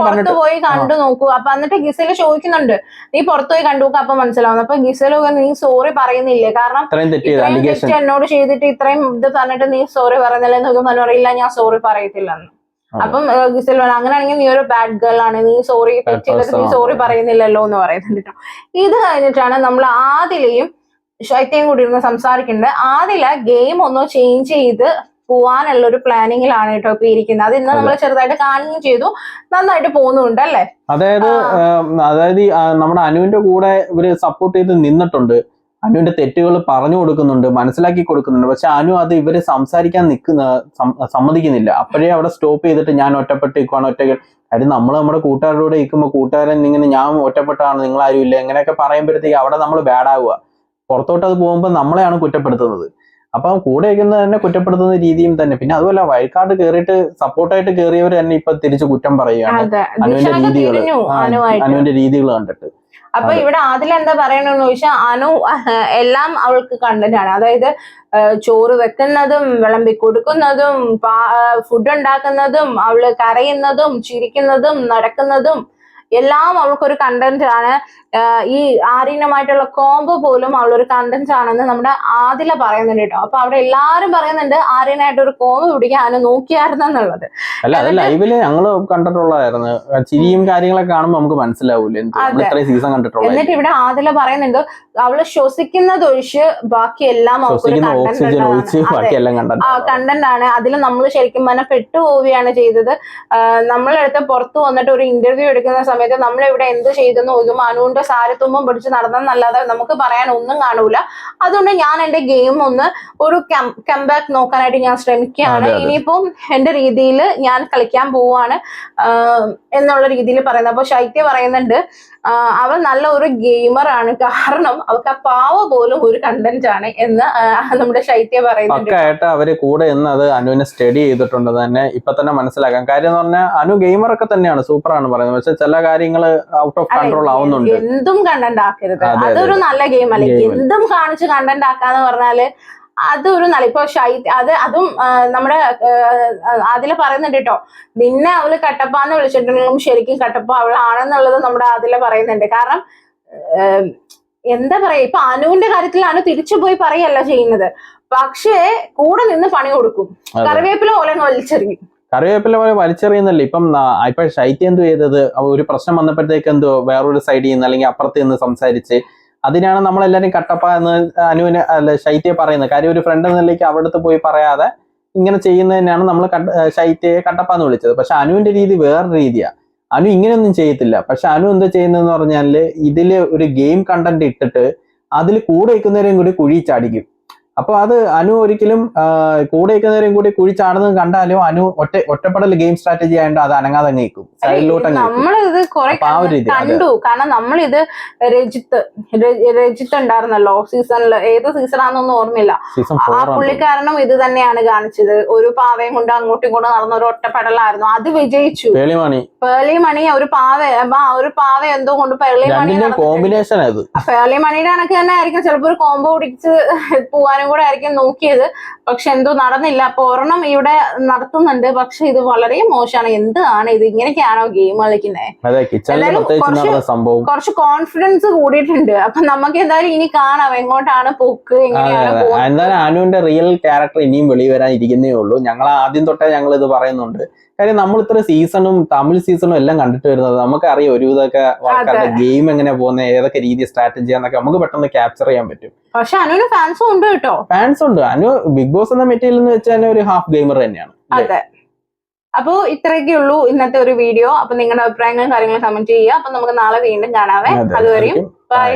പുറത്ത് പോയി കണ്ടു നോക്കൂ. അപ്പൊ എന്നിട്ട് ഗിസേല് ചോദിക്കുന്നുണ്ട് നീ പുറത്തു പോയി കണ്ടു നോക്കുക അപ്പൊ മനസ്സിലാവുന്നു. അപ്പൊ ഗിസേല് നീ സോറി പറയുന്നില്ലേ, കാരണം തെറ്റ് എന്നോട് ചെയ്തിട്ട് ഇത്രയും ഇത് പറഞ്ഞിട്ട് നീ സോറി പറയുന്നില്ല എന്ന് നോക്കുമ്പോൾ പറയില്ല ഞാൻ സോറി പറയത്തില്ലെന്ന്. അപ്പം ഗിസേൽ പറഞ്ഞു അങ്ങനെയാണെങ്കിൽ നീ ഒരു ബാഡ് ഗേൾ ആണ്, നീ സോറി തെറ്റില്ലത് നീ സോറി പറയുന്നില്ലല്ലോ എന്ന് പറയുന്നുണ്ട് കേട്ടോ. ഇത് കഴിഞ്ഞിട്ടാണ് നമ്മൾ ആദിലയും ശൈത്യയും കൂടി ഇരുന്ന് സംസാരിക്കുന്നുണ്ട്. ആദില ഗെയിം ഒന്ന് ചേഞ്ച് ചെയ്ത് പോവാനുള്ള ഒരു പ്ലാനിങ്ങിലാണ് കേട്ടോ ഇപ്പൊ ഇരിക്കുന്നത്. അത് ഇന്ന് നമ്മൾ ചെറുതായിട്ട് കാണുകയും ചെയ്തു, നന്നായിട്ട് പോകുന്നുണ്ട് അല്ലേ. അതായത് നമ്മുടെ അനുവിന്റെ കൂടെ ഇവര് സപ്പോർട്ട് ചെയ്ത് നിന്നിട്ടുണ്ട്. അനുവിന്റെ തെറ്റുകൾ പറഞ്ഞു കൊടുക്കുന്നുണ്ട്, മനസ്സിലാക്കി കൊടുക്കുന്നുണ്ട്. പക്ഷെ അനു അത് ഇവര് സംസാരിക്കാൻ സമ്മതിക്കുന്നില്ല. അപ്പോഴേ അവിടെ സ്റ്റോപ്പ് ചെയ്തിട്ട് ഞാൻ ഒറ്റപ്പെട്ട് നിൽക്കുവാണ്, ഒറ്റയ്ക്ക്. കാര്യം നമ്മൾ നമ്മുടെ കൂട്ടുകാരുടെ കൂടെ ഇരിക്കുമ്പോൾ കൂട്ടുകാരൻ ഇങ്ങനെ ഞാൻ ഒറ്റപ്പെട്ടാണ് നിങ്ങളാരും ഇല്ല എങ്ങനെയൊക്കെ പറയുമ്പോഴത്തേക്ക് അവിടെ നമ്മൾ ബാഡാവുക. പുറത്തോട്ട് അത് പോകുമ്പോൾ നമ്മളെയാണ് കുറ്റപ്പെടുത്തുന്നത്. അപ്പം കൂടെ ഇരിക്കുന്നത് തന്നെ കുറ്റപ്പെടുത്തുന്ന രീതിയും തന്നെ. പിന്നെ അതുപോലെ വയൽക്കാട് കയറിയിട്ട് സപ്പോർട്ടായിട്ട് കയറിയവർ തന്നെ ഇപ്പൊ തിരിച്ച് കുറ്റം പറയുകയാണ് അനുവിന്റെ രീതികൾ കണ്ടിട്ട്. അപ്പൊ ഇവിടെ ആദില എന്താ പറയണെന്ന് ചോദിച്ചാൽ അനു എല്ലാം അവൾക്ക് കണ്ടന്റ് ആണ്. അതായത് ചോറ് വെക്കുന്നതും വിളമ്പി കൊടുക്കുന്നതും ഫുഡ് ഉണ്ടാക്കുന്നതും അവള് കരയുന്നതും ചിരിക്കുന്നതും നടക്കുന്നതും എല്ലാം അവൾക്കൊരു കണ്ടന്റ് ആണ്. ഈ ആര്യനുമായിട്ടുള്ള കോംബോ പോലും അവളൊരു കണ്ടന്റ് ആണെന്ന് നമ്മുടെ ആദില പറയുന്നുണ്ട് കേട്ടോ. അപ്പൊ അവിടെ എല്ലാരും പറയുന്നുണ്ട് ആര്യനായിട്ട് ഒരു കോംബോ പിടിക്കാൻ അനു നോക്കിയായിരുന്നെന്നുള്ളത്. അല്ല അത് ലൈവില് ഞങ്ങള് കണ്ടിട്ടുള്ളതായിരുന്നു. ചിരിയും കാര്യങ്ങളൊക്കെ കാണുമ്പോൾ നമുക്ക് മനസ്സിലാവൂലേ സീസൺ കണ്ടിട്ടുള്ളത്. എന്നിട്ട് ഇവിടെ ആദില പറയുന്നുണ്ട് അവള് ശ്വസിക്കുന്നതൊഴിച്ച് ബാക്കിയെല്ലാം അവൾക്കൊരു കണ്ടന്റ് ആണ്. അതിൽ നമ്മൾ ശരിക്കും പറഞ്ഞാൽ പെട്ടുപോവുകയാണ് ചെയ്തത്. നമ്മളെടുത്ത് പുറത്തു വന്നിട്ട് ഒരു ഇന്റർവ്യൂ എടുക്കുന്ന സമയത്ത് നമ്മളിവിടെ എന്ത് ചെയ്തെന്ന് നോക്കുമ്പോൾ അനുവിന്റെ സാരത്തുമ്പം പിടിച്ച് നടന്നെന്നല്ലാതെ നമുക്ക് പറയാൻ ഒന്നും കാണൂല. അതുകൊണ്ട് ഞാൻ എന്റെ ഗെയിം ഒന്ന് ഒരു കംബാക്ക് നോക്കാനായിട്ട് ഞാൻ ശ്രമിക്കുകയാണ്. ഇനിയിപ്പം എന്റെ രീതിയിൽ ഞാൻ കളിക്കാൻ പോവാണ് എന്നുള്ള രീതിയിൽ പറയുന്നത്. അപ്പൊ ശൈത്യ പറയുന്നുണ്ട് അവൾ നല്ല ഒരു ഗെയിമർ ആണ്, കാരണം അവൾക്ക് ആ പാവ പോലും ഒരു കണ്ടന്റ് ആണ് എന്ന് നമ്മുടെ ശൈത്യ പറയുന്നുണ്ട്. അവര് കൂടെ എന്ന് അത് അനുവിനെ സ്റ്റഡി ചെയ്തിട്ടുണ്ട് തന്നെ ഇപ്പൊ തന്നെ മനസ്സിലാക്കാം. കാര്യം എന്ന് പറഞ്ഞാൽ അനു ഗെയിമർ ഒക്കെ തന്നെയാണ്, സൂപ്പറാണ് പറയുന്നത്. പക്ഷെ ചില കാര്യങ്ങൾ ഔട്ട് ഓഫ് കൺട്രോൾ ആവുന്നുണ്ട്. എന്തും കണ്ടന്റ് ആക്കരുത്, അതൊരു നല്ല ഗെയിം അല്ല. എന്തും കാണിച്ച് കണ്ടന്റ് ആക്കാന്ന് പറഞ്ഞാല് അതൊരു നല്ല ഇപ്പൊ അതും നമ്മുടെ അതില് പറയുന്നുണ്ട് കേട്ടോ. നിന്നെ അവള് കട്ടപ്പാന്ന് വിളിച്ചിട്ടുണ്ടെങ്കിലും ശരിക്കും കട്ടപ്പ അവളാണെന്നുള്ളത് നമ്മുടെ അതില് പറയുന്നുണ്ട്. കാരണം എന്താ പറയാ, ഇപ്പൊ അനുവിന്റെ കാര്യത്തിൽ അനു തിരിച്ചു പോയി പറയല്ല ചെയ്യുന്നത്, പക്ഷേ കൂടെ നിന്ന് പണി കൊടുക്കും. കറിവേപ്പില പോലെ വലിച്ചെറിയും. കറിവേപ്പില പോലെ വലിച്ചെറിയുന്നല്ലേ. ഇപ്പൊ ശൈത്യം എന്ത് ചെയ്തത്, ഒരു പ്രശ്നം വന്നപ്പോഴത്തേക്ക് എന്തോ വേറൊരു സൈഡിൽ നിന്ന് അല്ലെങ്കിൽ അപ്പുറത്ത് നിന്ന് സംസാരിച്ച് അതിനാണ് നമ്മളെല്ലാരും കട്ടപ്പ എന്ന് അനുവിന് അല്ല ശൈത്യയെ പറയുന്നത്. കാര്യം ഒരു ഫ്രണ്ട് എന്ന നിലയ്ക്ക് അവിടെ അടുത്ത് പോയി പറയാതെ ഇങ്ങനെ ചെയ്യുന്നതിനാണ് നമ്മൾ ശൈത്യയെ കട്ടപ്പ എന്ന് വിളിച്ചത്. പക്ഷെ അനുവിന്റെ രീതി വേറെ രീതിയാണ്. അനു ഇങ്ങനെയൊന്നും ചെയ്യത്തില്ല. പക്ഷെ അനു എന്താ ചെയ്യുന്നതെന്ന് പറഞ്ഞാല് ഇതില് ഒരു ഗെയിം കണ്ടന്റ് ഇട്ടിട്ട് അതിൽ കൂടെ നിൽക്കുന്നവരെയും കൂടി കുഴി ചാടിക്കും. അപ്പൊ അത് അനു ഒരിക്കലും കൂടെ നിൽക്കുന്നവരെയും കൂടി കുഴി ചാടുന്നത് കണ്ടാലും അനു ഒറ്റപ്പെടൽ ഗെയിം സ്ട്രാറ്റജി ആയതുകൊണ്ട് അത് അനങ്ങാതെ നിൽക്കും, സൈഡിലോട്ട് നമ്മളിത് കുറെ കണ്ടു. കാരണം നമ്മളിത് രജിത്ത് ഉണ്ടായിരുന്നല്ലോ സീസണിൽ, ഏത് സീസണാന്നൊന്നും ഓർമ്മയില്ല, ആ പുള്ളിക്കാരനും ഇത് തന്നെയാണ് കാണിച്ചത്. ഒരു പാവയും കൊണ്ട് അങ്ങോട്ടും ഇങ്ങോട്ടും നടന്ന ഒരു ഒറ്റപ്പെടലായിരുന്നു, അത് വിജയിച്ചു. പേളിമണി ഒരു പാവ എന്തോ കൊണ്ട് കോമ്പിനേഷൻ പേളിമണിയുടെ കണക്ക് തന്നെ ആയിരിക്കും ചിലപ്പോ ഒരു കോംബോ പിടിച്ച് പോവാനും കൂടെ ആയിരിക്കും നോക്കിയത്. പക്ഷെ എന്തോ നടന്നില്ല. അപ്പൊ ഒരെണ്ണം ഇവിടെ നടത്തുന്നുണ്ട്, പക്ഷെ ഇത് വളരെ മോശമാണ്. എന്താണ് ഇത്, ഇങ്ങനെയൊക്കെയാണോ ഗെയിം കളിക്കുന്നത്? കുറച്ച് കോൺഫിഡൻസ് കൂടിയിട്ടുണ്ട്. അപ്പൊ നമുക്ക് എന്തായാലും ഇനി കാണാം എങ്ങോട്ടാണ് പോക്ക്, എങ്ങനെയാണ് എന്തായാലും അനുവിന്റെ റിയൽ ക്യാരക്ടർ ഇനിയും വെളി വരാൻ ഇരിക്കുന്നേ ഉള്ളൂ. ഞങ്ങൾ ആദ്യം തൊട്ടേ ഞങ്ങൾ ഇത് പറയുന്നുണ്ട്. കാര്യം നമ്മൾ ഇത്ര സീസണും തമിഴ് സീസണും എല്ലാം കണ്ടിട്ട് വരുന്നത് നമുക്കറിയാം ഒരുവിധമൊക്കെ ആൾക്കാരുടെ ഗെയിം എങ്ങനെ പോകുന്നത്, ഏതൊക്കെ രീതി സ്ട്രാറ്റജി എന്നൊക്കെ നമുക്ക് പെട്ടെന്ന് ക്യാപ്ചർ ചെയ്യാൻ പറ്റും. പക്ഷെ അനുവിന് ഫാൻസും ഉണ്ട് കേട്ടോ. ഫാൻസ് ഉണ്ട്. അനു ബിഗ് ബോസ് എന്ന മെറ്റീരിയൽ എന്ന് വെച്ചാൽ ഒരു ഹാഫ് ഗെയിമർ തന്നെയാണ്. അതെ. അപ്പൊ ഇത്രയൊക്കെ ഉള്ളൂ ഇന്നത്തെ ഒരു വീഡിയോ. അപ്പൊ നിങ്ങളുടെ അഭിപ്രായങ്ങളും കാര്യങ്ങളും കമന്റ് ചെയ്യുക. അപ്പൊ നമുക്ക് നാളെ വീണ്ടും കാണാവേ. അതുവരെയും ബൈ.